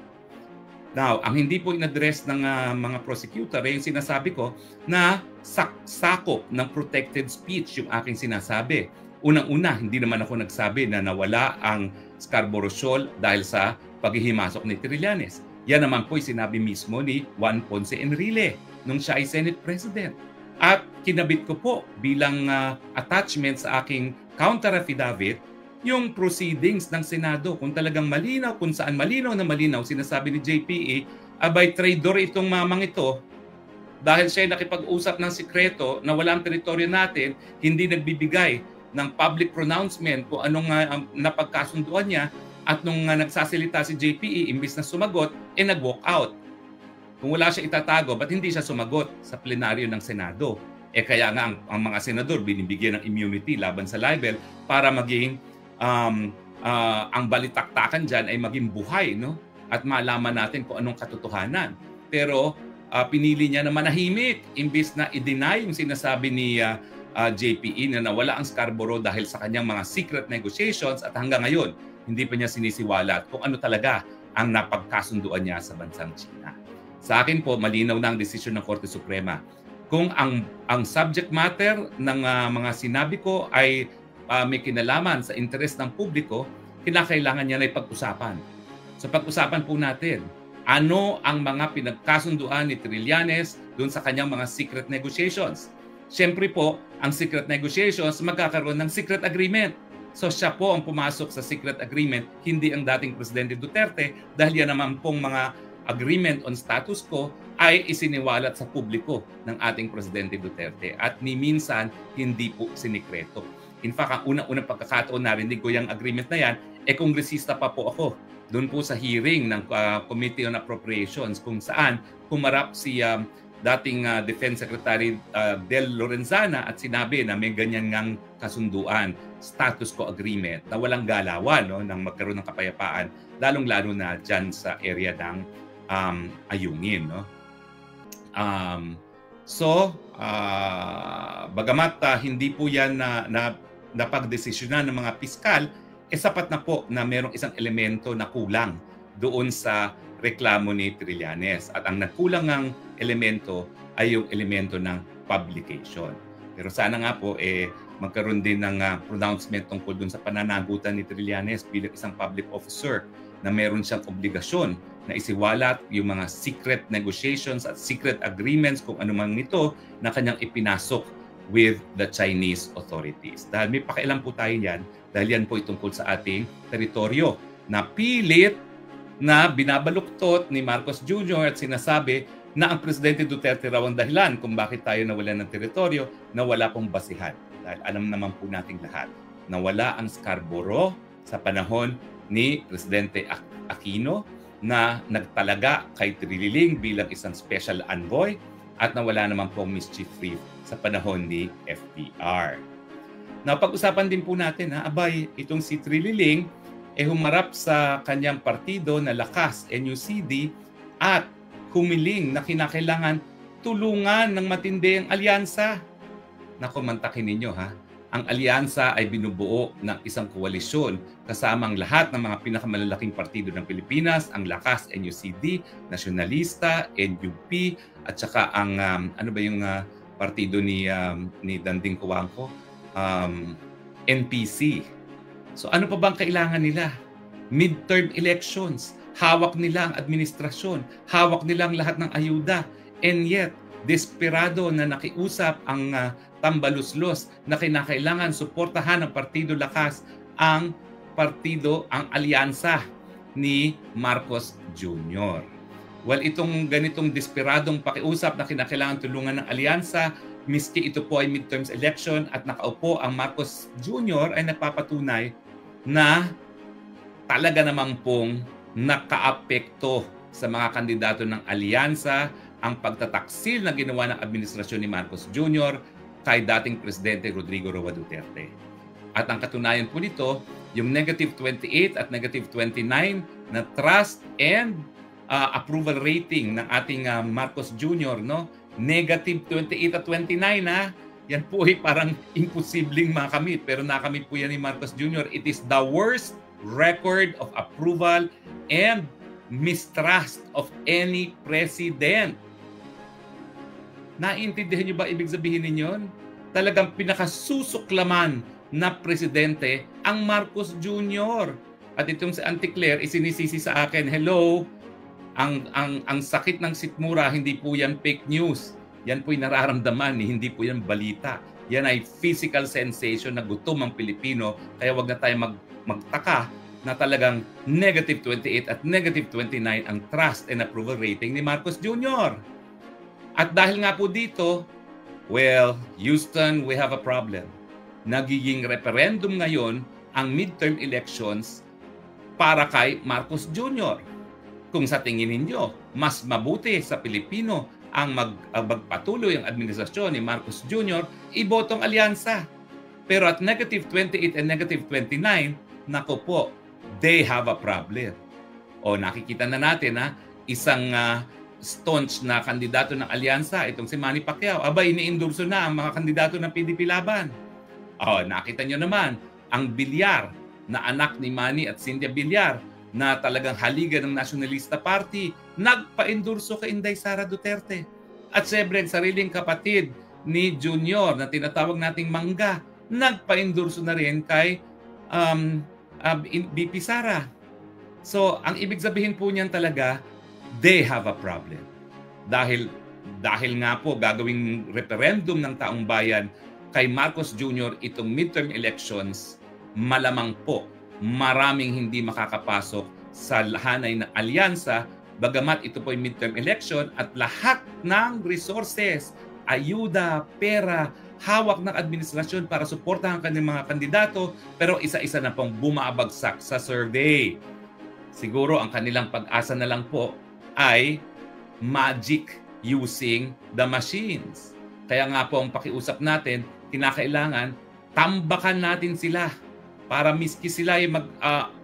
Now, ang hindi po in-address ng mga prosecutor ay yung sinasabi ko na sakop ng protected speech yung aking sinasabi. Unang-una, hindi naman ako nagsabi na nawala ang Scarborough Shoal dahil sa paghihimasok ni Trillanes. Yan naman po'y sinabi mismo ni Juan Ponce Enrile nung siya ay Senate President. At kinabit ko po bilang attachment sa aking counter affidavit yung proceedings ng Senado. Kung talagang malinaw, kung saan malinaw na malinaw, sinasabi ni JPE, abay traitor itong mamang ito dahil siya nakipag-usap ng sikreto na walang teritoryo natin, hindi nagbibigay ng public pronouncement kung anong napagkasunduan niya, at nung nagsasalita si JPE, imbis na sumagot, nag-walk out. Kung wala siya itatago, ba't hindi siya sumagot sa plenaryo ng Senado? Kaya nga ang mga senador binibigyan ng immunity laban sa libel para maging ang balitaktakan dyan ay maging buhay, no? At malaman natin kung anong katotohanan. Pero pinili niya na manahimik imbis na i-deny yung sinasabi ni JPE na nawala ang Scarborough dahil sa kanyang mga secret negotiations, at hanggang ngayon hindi pa niya sinisiwalat kung ano talaga ang napagkasunduan niya sa bansang China. Sa akin po, malinaw na ang desisyon ng Korte Suprema. Kung ang subject matter ng mga sinabi ko ay may kinalaman sa interes ng publiko, kinakailangan niya na ipag-usapan. So pag-usapan po natin, ano ang mga pinagkasunduan ni Trillanes doon sa kanyang mga secret negotiations. Siyempre po, ang secret negotiations magkakaroon ng secret agreement. So siya po ang pumasok sa secret agreement, hindi ang dating Presidente Duterte, dahil yan naman pong mga agreement on status quo ay isiniwalat sa publiko ng ating Presidente Duterte at ni minsan hindi po sinikreto. In fact, ang unang-unang pagkakataon narinig ko yung agreement na yan, kongresista pa po ako. Doon po sa hearing ng Committee on Appropriations kung saan pumarap si dating Defense Secretary Del Lorenzana at sinabi na may ganyan ngang kasunduan, status quo agreement, na walang galawan, no, nang magkaroon ng kapayapaan, lalong-lalo na dyan sa area ng Ayungin. No? Bagamat hindi po yan na napagdesisyonan ng mga piskal, sapat na po na merong isang elemento na kulang doon sa reklamo ni Trillanes. At ang nagkulang ng elemento ay yung elemento ng publication. Pero sana nga po magkaroon din ng pronouncement tungkol doon sa pananagutan ni Trillanes bilang isang public officer na meron siyang obligasyon na isiwalat yung mga secret negotiations at secret agreements kung ano man nito na kanyang ipinasok with the Chinese authorities. Dahil may pakialam po tayo yan, dahil yan po itungkol sa ating teritoryo na pilit na binabaluktot ni Marcos Jr. at sinasabi na ang Presidente Duterte raw ang dahilan kung bakit tayo nawalan ng teritoryo na wala pong basihan. Dahil alam naman po nating lahat na wala ang Scarborough sa panahon ni Presidente Aquino na nagtalaga kay Trililing bilang isang special envoy at nawala naman pong mischief free sa panahon ni FDR. Now, pag-usapan din po natin, abay, itong si Trililing humarap sa kanyang partido na Lakas, NUCD, at humiling na kinakailangan tulungan ng matindi ang alyansa. Naku, mantakin ninyo ang alyansa ay binubuo ng isang koalisyon kasamang lahat ng mga pinakamalalaking partido ng Pilipinas, ang Lakas, NUCD, Nasyonalista, NUP, at saka ang partido ni Danding Coangco, NPC. So ano pa bang kailangan nila? Midterm elections, hawak nila ang administrasyon, hawak nila ang lahat ng ayuda, and yet desperado na nakiusap ang tambaluslos na kinakailangan suportahan ng Partido Lakas ang alyansa ni Marcos Jr. Well, itong ganitong desperadong pakiusap na kinakailangan tulungan ng alyansa, miski ito po ay midterms election at nakaupo ang Marcos Jr. ay nagpapatunay na talaga namang pong nakaapekto sa mga kandidato ng alyansa ang pagtataksil na ginawa ng administrasyon ni Marcos Jr. kay dating Presidente Rodrigo Roa Duterte. At ang katunayan po nito, yung negative 28 at negative 29 na trust and approval rating ng ating Marcos Jr., no? Negative 28 at 29 yan po ay parang imposibleng makamit, pero nakamit po yan ni Marcos Jr. It is the worst record of approval and mistrust of any president. Naintindihan niyo ba ibig sabihin ninyon? Talagang pinakasusuklaman na presidente ang Marcos Jr. At itong si Auntie Claire isinisisi sa akin, hello, ang sakit ng sikmura, hindi po yan fake news. Yan po'y nararamdaman, hindi po yan balita. Yan ay physical sensation na gutom ang Pilipino. Kaya wag na tayo magtaka na talagang negative 28 at negative 29 ang trust and approval rating ni Marcos Jr. At dahil nga po dito, well, Houston, we have a problem. Nagiging referendum ngayon ang midterm elections para kay Marcos Jr. Kung sa tingin ninyo, mas mabuti sa Pilipino ang magpatuloy ang administrasyon ni Marcos Jr., ibotong alyansa. Pero at negative 28 and negative 29, nako po, they have a problem. O nakikita na natin na isang staunch na kandidato ng alyansa, itong si Manny Pacquiao, ini-endorso na ang mga kandidato ng PDP Laban. O nakita nyo naman, ang Villar na anak ni Manny at Cynthia Villar na talagang haliga ng Nationalista Party, nagpa-endorso kay Inday Sara Duterte. At siyempre, ang sariling kapatid ni Junior na tinatawag nating Mangga, nagpa-endorso na rin kay BP Sara. So, ang ibig sabihin po niyan talaga, they have a problem. Dahil nga po gagawing referendum ng taong bayan kay Marcos Jr. itong midterm elections, malamang po maraming hindi makakapasok sa hanay ng alyansa, bagamat ito po ay midterm election at lahat ng resources, ayuda, pera, hawak ng administrasyon para suportahan kanilang mga kandidato, pero isa-isa na pong bumabagsak sa survey. Siguro ang kanilang pag-asa na lang po ay magic using the machines. Kaya nga po ang pakiusap natin, kinakailangan tambakan natin sila para miski sila ay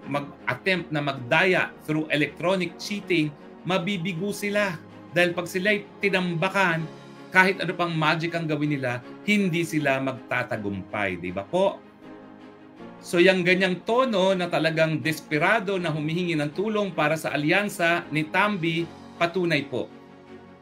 mag-attempt na magdaya through electronic cheating, mabibigo sila. Dahil pag sila ay tinambakan, kahit ano pang magic ang gawin nila, hindi sila magtatagumpay. Di ba po? So yung ganyang tono na talagang desperado na humihingi ng tulong para sa alyansa ni Tambi, patunay po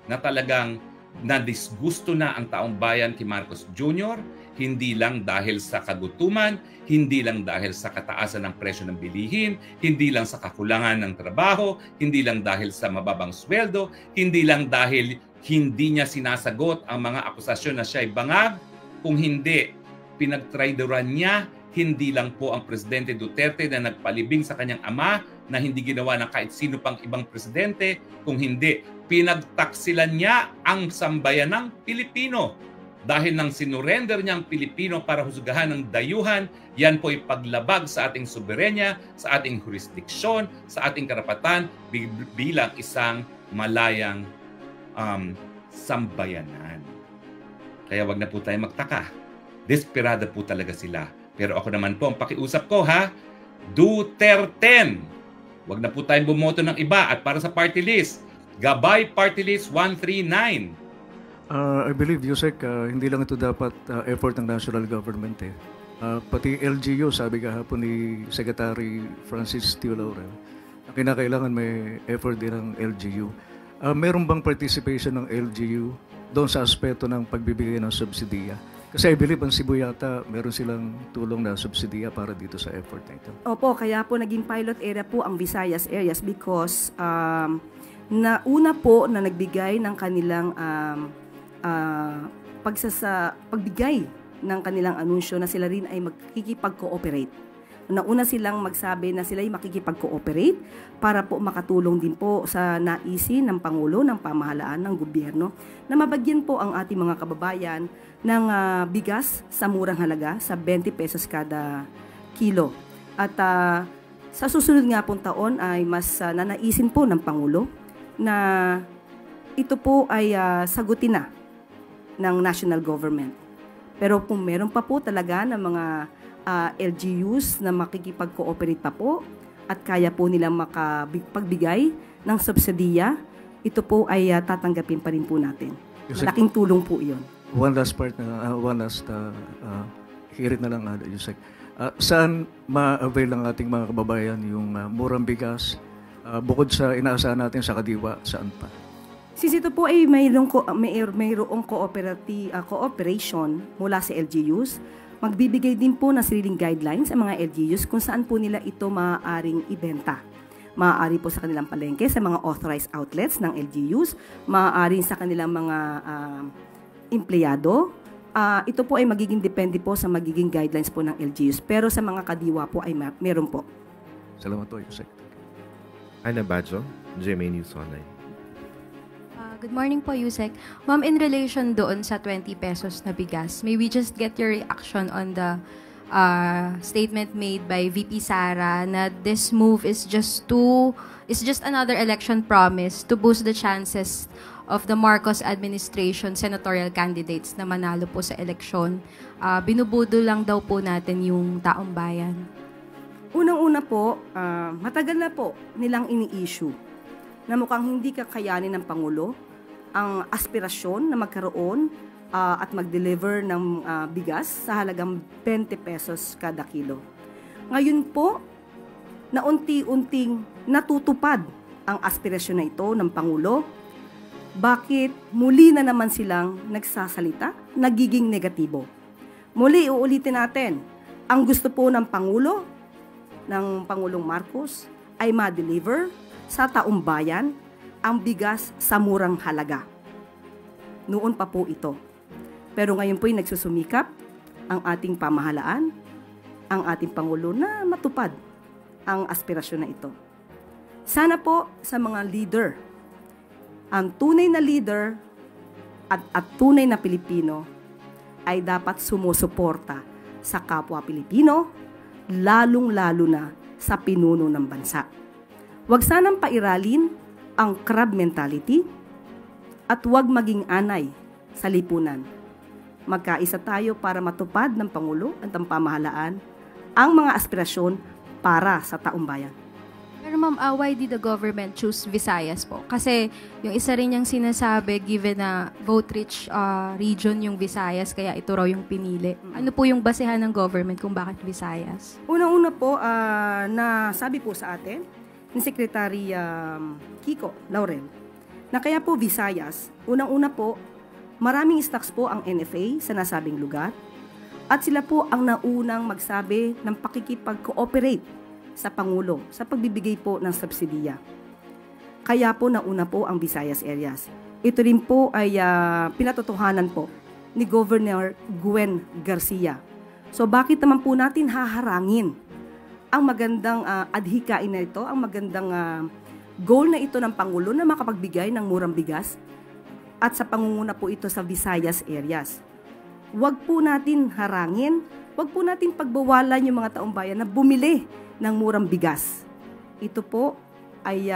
na talagang nadisgusto na ang taong bayan kay Marcos Jr., hindi lang dahil sa kagutuman, hindi lang dahil sa kataasan ng presyo ng bilihin, hindi lang sa kakulangan ng trabaho, hindi lang dahil sa mababang sweldo, hindi lang dahil hindi niya sinasagot ang mga akusasyon na siya ay bangag, kung hindi, pinagtraidoran niya, hindi lang po ang Presidente Duterte na nagpalibing sa kanyang ama na hindi ginawa ng kahit sino pang ibang presidente, kung hindi, pinagtaksilan niya ang sambayanang Pilipino. Dahil nang sinurrender niya ang Pilipino para husgahan ng dayuhan, yan po ay paglabag sa ating soberenya, sa ating jurisdiksyon, sa ating karapatan bilang isang malayang sambayanan. Kaya wag na po tayo magtaka. Desperado po talaga sila. Pero ako naman po, ang pakiusap ko ha, Duterte. Wag na po tayong bumoto ng iba. At para sa party list, Gabay Party List 139. I believe, Yusek, hindi lang ito dapat effort ng national government. Pati LGU, sabi kahapon ni Secretary Francis Tio Laurel, kinakailangan may effort din ng LGU. Meron bang participation ng LGU doon sa aspeto ng pagbibigay ng subsidiya? Kasi I believe ang Cebu yata, meron silang tulong na subsidiya para dito sa effort na ito. Opo, kaya po naging pilot area po ang Visayas areas because una po na nagbigay ng kanilang pagbigay ng kanilang anunsyo na sila rin ay magkikipag-cooperate. Nauna silang magsabi na sila ay makikipag-cooperate para po makatulong din po sa naisin ng Pangulo, ng pamahalaan, ng gobyerno na mabagyan po ang ating mga kababayan ng bigas sa murang halaga sa 20 pesos kada kilo. At sa susunod nga pong taon ay mas nanaisin po ng Pangulo na ito po ay sagutin na ng national government. Pero kung meron pa po talaga ng mga LGUs na makikipag-cooperate pa po at kaya po nilang makapagbigay ng subsidiya, ito po ay tatanggapin pa rin po natin. Malaking tulong po iyon. One last hirit na lang, Yusek. Saan ma-avail ng ating mga kababayan yung murang bigas? Bukod sa inaasahan natin sa Kadiwa, saan pa? Since ito po ay mayroong cooperation mula sa LGUs, Magbibigay din po ng sariling guidelines ang mga LGUs kung saan po nila ito maaaring ibenta. Maaari po sa kanilang palengke, sa mga authorized outlets ng LGUs, maaari sa kanilang mga empleyado. Ito po ay magiging depende po sa magiging guidelines po ng LGUs. Pero sa mga kadiwa po ay meron po. Salamat po, Yusek. Ana Badjo, GMA News Online. Good morning po, Yusek. Ma'am, in relation doon sa 20 pesos na bigas, may we just get your reaction on the statement made by VP Sara na this move is just another election promise to boost the chances of the Marcos administration senatorial candidates na manalo po sa eleksyon. Binubudo lang daw po natin yung taong bayan. Unang-una po, matagal na po nilang ini-issue na mukhang hindi kakayanin ng Pangulo ang aspirasyon na magkaroon at mag-deliver ng bigas sa halagang 20 pesos kada kilo. Ngayon po, na unti-unting natutupad ang aspirasyon na ito ng Pangulo, bakit muli na naman silang nagsasalita, nagiging negatibo? Muli, uulitin natin, ang gusto po ng Pangulo, ng Pangulong Marcos, ay ma-deliver sa taong bayan ang bigas sa murang halaga. Noon pa po ito. Pero ngayon po'y nagsusumikap ang ating pamahalaan, ang ating Pangulo na matupad ang aspirasyon na ito. Sana po sa mga leader, ang tunay na leader at tunay na Pilipino ay dapat sumusuporta sa kapwa Pilipino, lalong-lalo na sa pinuno ng bansa. Huwag sanang pairalin ang crab mentality at huwag maging anay sa lipunan. Magkaisa tayo para matupad ng Pangulo at ng pamahalaan ang mga aspirasyon para sa taong bayan. Pero ma'am, why did the government choose Visayas po? Kasi yung isa rin niyang sinasabi, given na vote-rich region yung Visayas, kaya ito raw yung pinili. Ano po yung basehan ng government kung bakit Visayas? Unang-una po, na sabi po sa atin, ni Secretary Kiko Laurel, na kaya po Visayas, unang-una po, maraming stocks po ang NFA sa nasabing lugar at sila po ang naunang magsabi ng pakikipag-cooperate sa Pangulo sa pagbibigay po ng subsidiya. Kaya po nauna po ang Visayas areas. Ito rin po ay pinatotohanan po ni Governor Gwen Garcia. So bakit naman po natin haharangin ang magandang adhikain na ito, ang magandang goal na ito ng Pangulo na makapagbigay ng murang bigas at sa pangunguna po ito sa Visayas areas. Huwag po natin harangin, huwag po natin pagbawalan yung mga taong bayan na bumili ng murang bigas. Ito po ay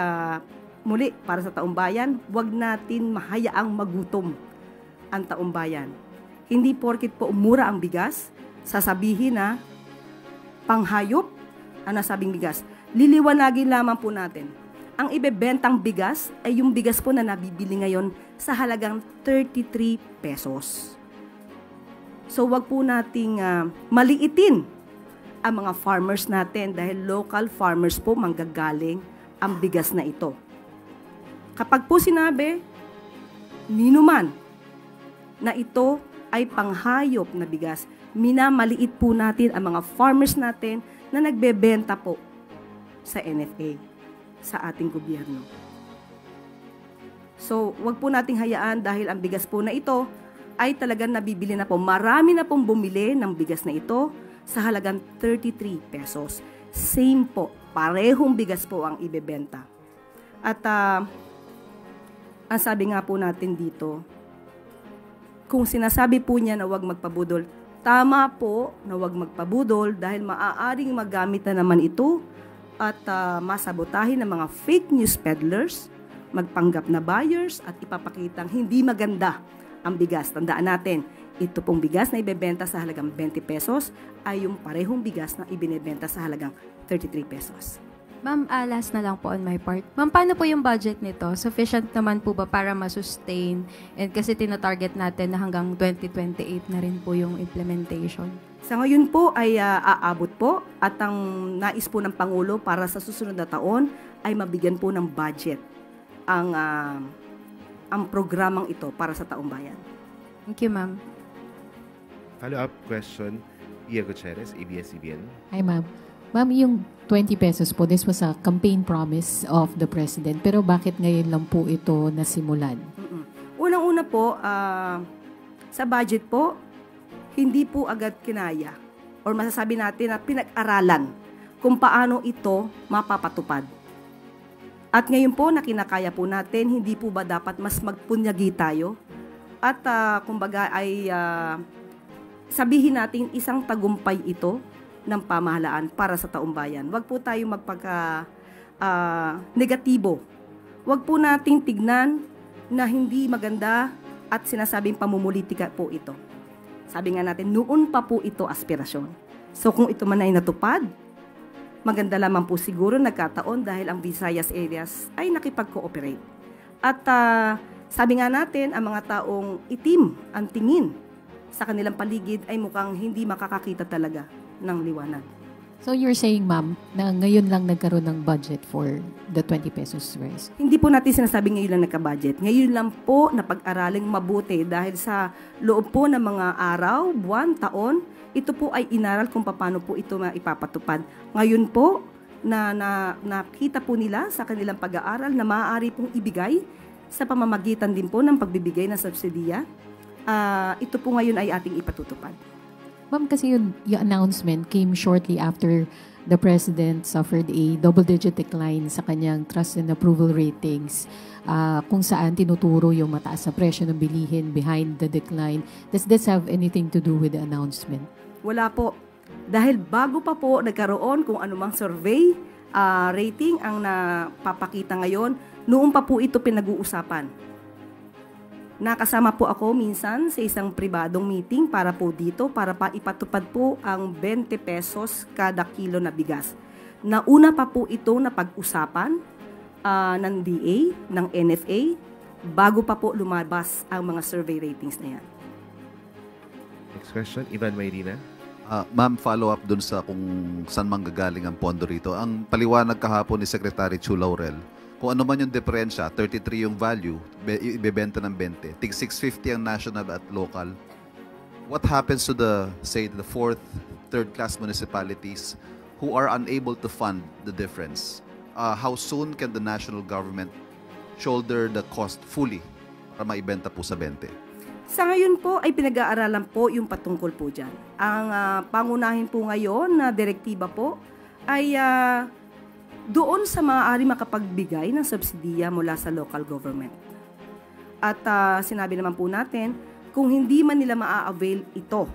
muli para sa taong bayan, huwag natin mahayaang magutom ang taong bayan. Hindi porket po mura ang bigas, sasabihin na panghayop ang nasabing bigas. Liliwanagin lamang po natin. Ang ibebentang bigas ay yung bigas po na nabibili ngayon sa halagang 33 pesos. So wag po nating maliitin ang mga farmers natin dahil local farmers po manggagaling ang bigas na ito. Kapag po sinabi, ninuman, na ito ay panghayop na bigas, minamaliit po natin ang mga farmers natin na nagbebenta po sa NFA, sa ating gobyerno. So, wag po nating hayaan dahil ang bigas po na ito ay talagang nabibili na po. Marami na pong bumili ng bigas na ito sa halagang 33 pesos. Same po, parehong bigas po ang ibebenta. At ang sabi nga po natin dito, kung sinasabi po niya na wag magpabudol, tama po na wag magpabudol dahil maaaring magamit na naman ito at masabotahin ng mga fake news peddlers, magpanggap na buyers at ipapakitang hindi maganda ang bigas. Tandaan natin, ito pong bigas na ibebenta sa halagang 20 pesos ay yung parehong bigas na ibinebenta sa halagang 33 pesos. Ma'am, last na lang po on my part. Ma'am, paano po yung budget nito? Sufficient naman po ba para masustain? And kasi tinatarget natin na hanggang 2028 na rin po yung implementation. Sa ngayon po ay aabot po at ang nais po ng Pangulo para sa susunod na taon ay mabigyan po ng budget ang programang ito para sa taong bayan. Thank you, ma'am. Follow-up question. Ia Gutierrez, ABS-CBN. Hi, ma'am. Ma'am, yung 20 pesos po, this was a campaign promise of the President. Pero bakit ngayon lang po ito nasimulan? Unang-una po, sa budget po, hindi po agad kinaya or masasabi natin na pinag-aralan kung paano ito mapapatupad. At ngayon po, na kinakaya po natin, hindi po ba dapat mas magpunyagi tayo? At kumbaga ay sabihin natin isang tagumpay ito ng pamahalaan para sa taong bayan. Huwag po tayo magpaka negatibo. Huwag po nating tignan na hindi maganda at sinasabing pamumulitika po ito. Sabi nga natin, noon pa po ito aspirasyon. So kung ito man ay natupad, maganda lamang po siguro nagkataon dahil ang Visayas areas ay nakipag-cooperate. At sabi nga natin, ang mga taong itim ang tingin sa kanilang paligid ay mukhang hindi makakakita talaga ng liwanag. So you're saying, ma'am, na ngayon lang nagkaroon ng budget for the 20 pesos rice? Hindi po natin sinasabing ngayon lang nagka-budget. Ngayon lang po na pag-araling mabuti dahil sa loob po ng mga araw, buwan, taon, ito po ay inaral kung paano po ito maipapatupad. Ngayon po, nakita po nila sa kanilang pag-aaral na maaari pong ibigay sa pamamagitan din po ng pagbibigay ng subsidiya. Ito po ngayon ay ating ipatutupad. Ma'am, kasi yung announcement came shortly after the President suffered a double-digit decline sa kanyang trust and approval ratings, kung saan tinuturo yung mataas na presyo ng bilihin behind the decline. Does this have anything to do with the announcement? Wala po. Dahil bago pa po nagkaroon kung anumang survey, rating ang napapakita ngayon, noon pa po ito pinag-uusapan. Nakasama po ako minsan sa isang pribadong meeting para po dito, para pa ipatupad po ang 20 pesos kada kilo na bigas. Nauna pa po ito na pag-usapan ng DA, ng NFA, bago pa po lumabas ang mga survey ratings na yan. Next question, Ivan Mayrina. Ma'am, follow up dun sa kung saan manggagaling ang pondo rito. Ang paliwanag kahapon ni Secretary Chu Laurel, kung ano man yung diferensya, 33 yung value, ibebenta ng 20. Tig 650 ang national at local. What happens to the fourth, third-class municipalities who are unable to fund the difference? How soon can the national government shoulder the cost fully para maibenta po sa 20? Sa ngayon po ay pinag-aaralan po yung patungkol po dyan. Ang pangunahin po ngayon na direktiba po ay doon sa maaari makapagbigay ng subsidiya mula sa local government. At sinabi naman po natin, kung hindi man nila maa-avail ito,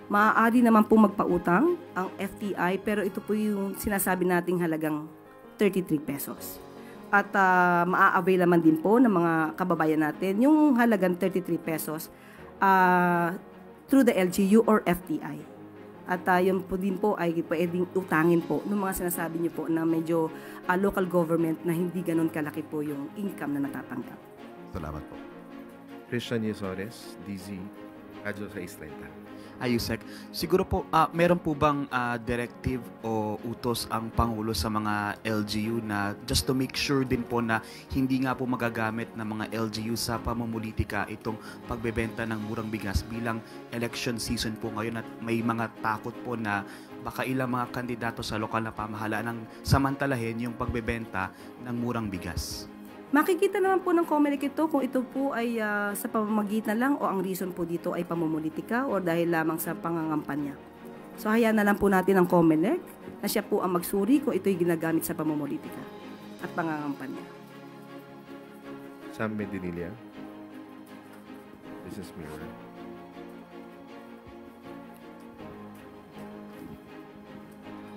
maaari naman po magpautang ang FTI, pero ito po yung sinasabi nating halagang 33 pesos. At maa-avail naman din po ng mga kababayan natin yung halagang 33 pesos through the LGU or FTI. At yun po din po ay pwedeng utangin po ng mga sinasabi niyo po na medyo local government na hindi ganun kalaki po yung income na natatanggap. Salamat po. Christian Yesores, DZ, Radyo sa Isleta. Ayusek, siguro po, meron po bang directive o utos ang Pangulo sa mga LGU na just to make sure din po na hindi nga po magagamit ng mga LGU sa pamumulitika itong pagbebenta ng murang bigas bilang election season po ngayon at may mga takot po na baka ilang mga kandidato sa lokal na pamahalaan ang samantalahin yung pagbebenta ng murang bigas? Makikita naman po ng COMELEC ito kung ito po ay sa pamamagitan lang o ang reason po dito ay pamumulitika o dahil lamang sa pangangampanya. So hayaan na lang po natin ang COMELEC na siya po ang magsuri kung ito'y ginagamit sa pamumulitika at pangangampanya. Sam Medinilla, Business Mirror.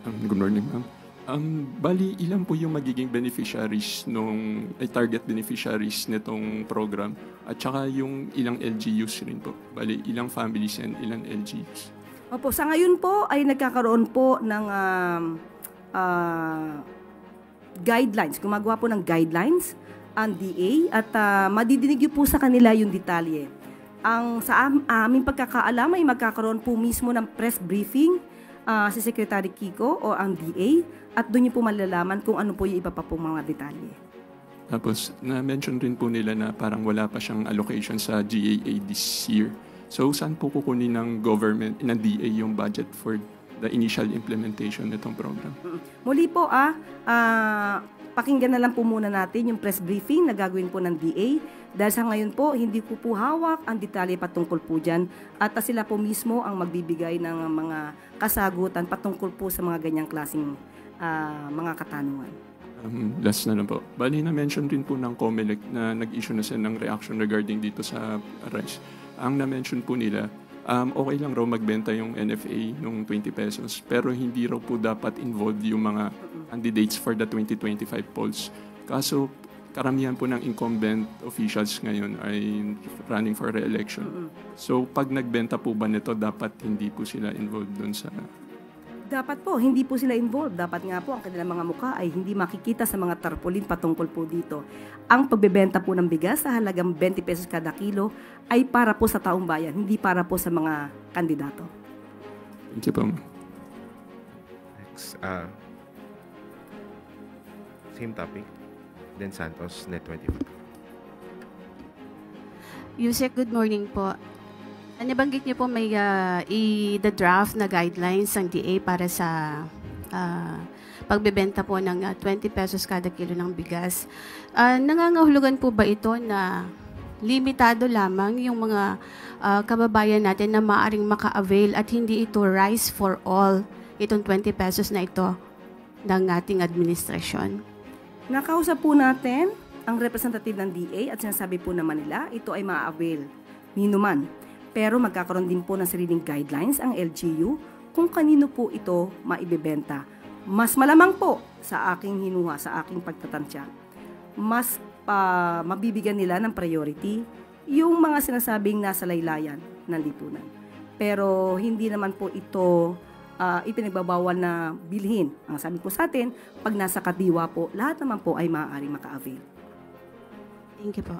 Good morning, ma'am. Bali, ilan po yung magiging beneficiaries target beneficiaries nitong program? At saka yung ilang LGUs rin po. Bali, ilang families and ilang LGUs? Opo, sa ngayon po ay nagkakaroon po ng guidelines. Gumagawa po ng guidelines ang DA at madidinig po sa kanila yung detalye. Sa aming pagkakaalam ay magkakaroon po mismo ng press briefing si Secretary Kiko o ang DA at doon niyo po malalaman kung ano po yung iba pa pong mga detalye. Tapos, na-mention rin po nila na parang wala pa siyang allocation sa GAA this year. So saan po kukunin ng government, ng DA yung budget for the initial implementation nitong program? Muli po, pakinggan na lang po muna natin yung press briefing na gagawin po ng DA. Dahil sa ngayon po, hindi ko po hawak ang detalye patungkol po dyan. At sila po mismo ang magbibigay ng mga kasagutan patungkol po sa mga ganyang klaseng mga katanungan. Last na lang po. Bali na-mention rin po ng COMELEC na nag-issue na sila ng reaction regarding dito sa arrest. Ang na-mention po nila, okay lang raw magbenta yung NFA nung 20 pesos, pero hindi raw po dapat involved yung mga candidates for the 2025 polls. Kaso karamihan po ng incumbent officials ngayon ay running for re-election. So pag nagbenta po ba nito, dapat hindi po sila involved dun sa... Dapat po, hindi po sila involved. Dapat nga po, ang kanilang mga mukha ay hindi makikita sa mga tarpaulin patungkol po dito. Ang pagbebenta po ng bigas sa halagang 20 pesos kada kilo ay para po sa taong bayan, hindi para po sa mga kandidato. Thank you po. Next, same topic. Then Santos, Net 24. Yusek, good morning po. Nabanggit niyo po may the draft na guidelines ng DA para sa pagbebenta po ng 20 pesos kada kilo ng bigas. Nangangahulugan po ba ito na limitado lamang yung mga kababayan natin na maaring maka-avail at hindi ito rice for all, itong 20 pesos na ito ng ating administrasyon? Nakausap po natin ang representative ng DA at sinasabi po naman nila ito ay ma-avail ninuman. Pero magkakaroon din po ng sariling guidelines ang LGU kung kanino po ito maibebenta. Mas malamang po sa aking hinuha, sa aking pagtatansya, mas mabibigyan nila ng priority yung mga sinasabing nasa laylayan ng lipunan. Pero hindi naman po ito ipinagbabawal na bilhin. Ang sabi po sa atin, pag nasa kadiwa po, lahat naman po ay maaaring maka-avail. Thank you po.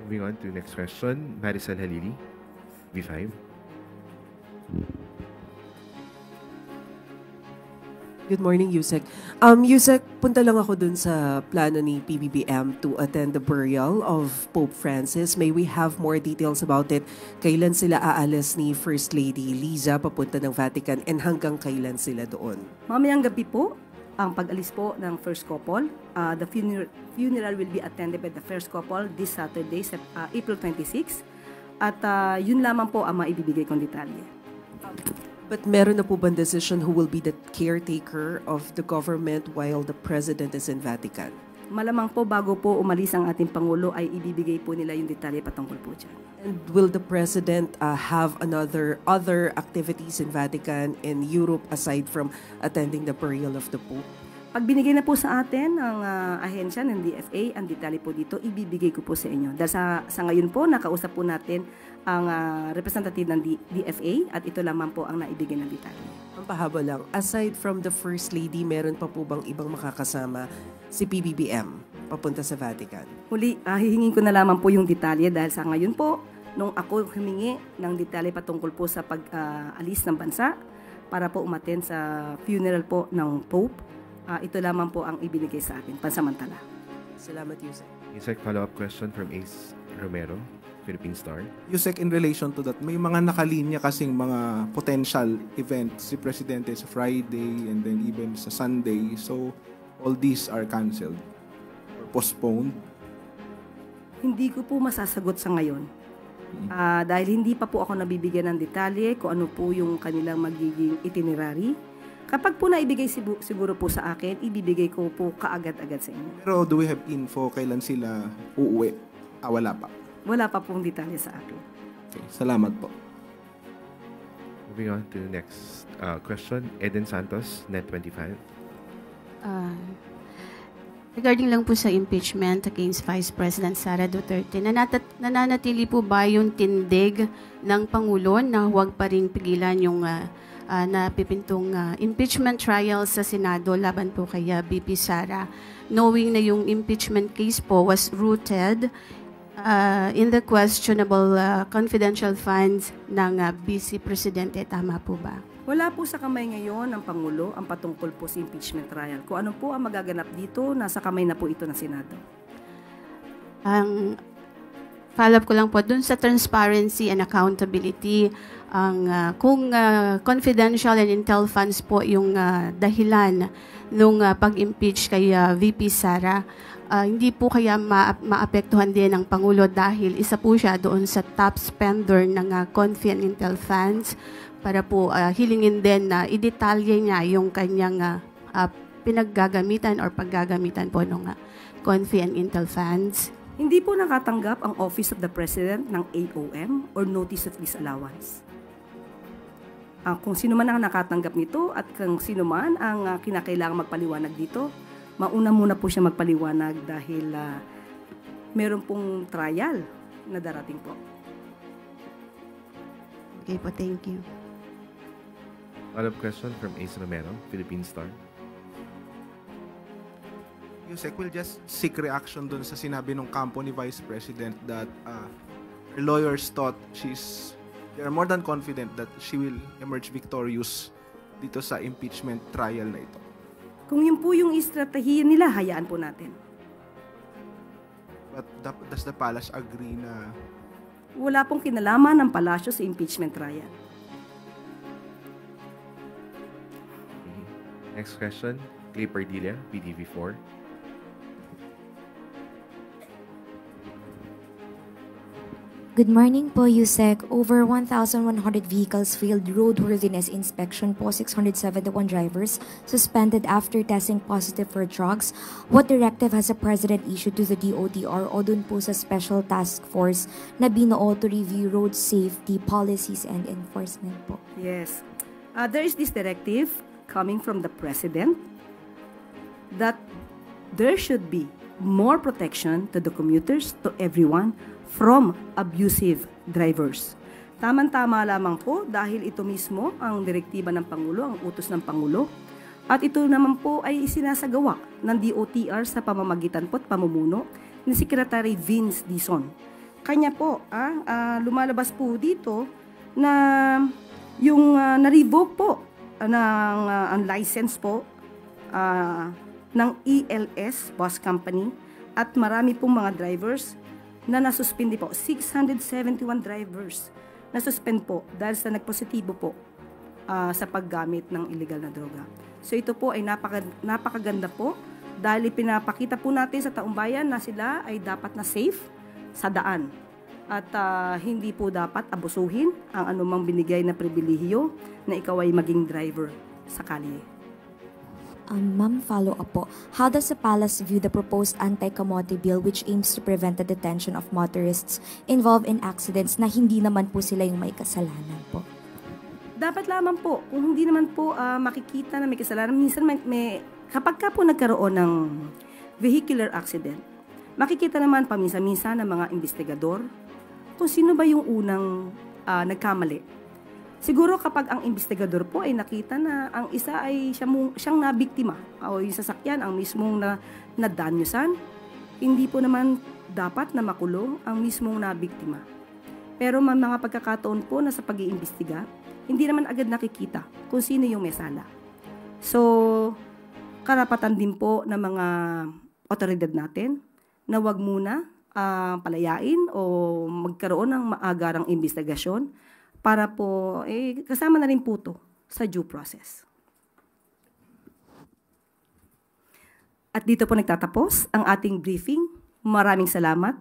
Moving on to next question, Maricel Halili, V5. Good morning, Yusek. Yusek, punta lang ako dun sa plano ni PBBM to attend the burial of Pope Francis. May we have more details about it? Kailan sila aalis ni First Lady Liza papunta ng Vatican and hanggang kailan sila doon? Mamayang gabi po, ang pag-alis po ng first couple. The funeral will be attended by the first couple this Saturday, April 26. At yun lamang po ang maibibigay kong detalye. But meron na po ba decision who will be the caretaker of the government while the President is in Vatican? Malamang po bago po umalis ang ating Pangulo ay ibibigay po nila yung detalye patungkol po dyan. And will the President have other activities in Vatican and Europe aside from attending the burial of the Pope? Pag binigay na po sa atin ang ahensya ng DFA, ang detalye po dito, ibibigay ko po sa inyo. Dahil sa ngayon po, nakausap po natin ang representative ng DFA at ito lamang po ang naibigay ng detalye. Ang pahaba lang, aside from the First Lady, meron pa po bang ibang makakasama si PBBM papunta sa Vatican? Muli, hihingin ko na lamang po yung detalye dahil sa ngayon po, nung ako humingi ng detalye patungkol po sa pag-alis ng bansa para po umattend sa funeral po ng Pope, ito lamang po ang ibinigay sa atin, pansamantala. Salamat, Yusek. Yusek, follow-up question from Ace Romero, Philippine Star. Yusek, in relation to that, may mga nakalinya kasing mga potential events si Presidente sa Friday and then even sa Sunday. So, all these are canceled or postponed? Hindi ko po masasagot sa ngayon. Dahil hindi pa po ako nabibigyan ng detalye kung ano po yung kanilang magiging itinerary. Kapag po naibigay siguro po sa akin, ibibigay ko po kaagad-agad sa inyo. Pero do we have info kailan sila uuwi? Wala pa. Wala pa pong detalye sa akin. Okay, salamat po. Moving on to the next question, Eden Santos, Net 25. Regarding lang po sa impeachment against Vice President Sara Duterte, nananatili po ba yung tindig ng Pangulo na huwag pa rin pigilan yung napipintong impeachment trial sa Senado laban po kay BP Sara, knowing na yung impeachment case po was rooted in the questionable confidential funds ng Vice Presidente. Tama po ba? Wala po sa kamay ngayon ng Pangulo ang patungkol po sa impeachment trial. Kung ano po ang magaganap dito, nasa kamay na po ito ng Senado. follow-up ko lang po dun sa transparency and accountability. Kung confidential and intel funds po yung dahilan nung pag-impeach kay VP Sara, hindi po kaya maapektuhan din ng Pangulo dahil isa po siya doon sa top spender ng Confi and Intel funds para po hilingin din na idetalye niya yung kanyang pinaggagamitan or paggagamitan po ng Confi and Intel funds. Hindi po nakatanggap ang Office of the President ng AOM or Notice of Disallowance. Kung sino man ang nakatanggap nito at kung sino man ang kinakailangan magpaliwanag dito, mauna muna po siya magpaliwanag dahil meron pong trial na darating po. Okay po, thank you. Follow-up question from Ace Romero, Philippine Star. Yusek, will just seek reaction dun sa sinabi ng kampo ni Vice President that her lawyers thought they are more than confident that she will emerge victorious dito sa impeachment trial na ito. Kung yun po yung estratehiya nila, hayaan po natin. But does the palace agree na wala pong kinalaman ng palasyo sa impeachment trial? Next question, Clay Pardilla, PTV4. Good morning po, Yusek. Over 1,100 vehicles failed roadworthiness inspection po, 671 drivers suspended after testing positive for drugs. What directive has the President issued to the DOTR o dun po sa Special Task Force na binuo to review road safety policies and enforcement po? Yes. There is this directive coming from the President that there should be more protection to the commuters, to everyone, from abusive drivers. Tama-tama lamang po dahil ito mismo ang direktiba ng Pangulo, ang utos ng Pangulo. At ito naman po ay isinasagawa ng DOTR sa pamamagitan po at pamumuno ni Secretary Vince Dizon. Kanya po, lumalabas po dito na yung na-revoke po ng license po ng ELS Bus Company at marami pong mga drivers na nasuspindi po. 671 drivers na suspend po dahil sa nagpositibo po sa paggamit ng illegal na droga. So ito po ay napakaganda po dahil pinapakita po natin sa taong bayan na sila ay dapat na safe sa daan at hindi po dapat abusuhin ang anumang binigay na pribilehiyo na ikaw ay maging driver sa kalye. Ma'am, follow-up po. How does the Palace view the proposed anti-camote bill which aims to prevent the detention of motorists involved in accidents na hindi naman po sila yung may kasalanan po? Dapat lamang po, kung hindi naman po makikita na may kasalanan, minsan kapag ka po nagkaroon ng vehicular accident, makikita naman paminsan-minsan ng mga investigador kung sino ba yung unang nagkamali. Siguro kapag ang investigador po ay nakita na ang isa ay siyang nabiktima o yung sasakyan ang mismong nadanyusan, hindi po naman dapat na makulong ang mismong nabiktima. Pero may mga pagkakataon po na sa pag-iimbestiga, hindi naman agad nakikita kung sino yung may sala. So, karapatan din po ng mga otoridad natin na wag muna palayain o magkaroon ng maagarang investigasyon para po, kasama na rin po ito sa due process. At dito po nagtatapos ang ating briefing. Maraming salamat.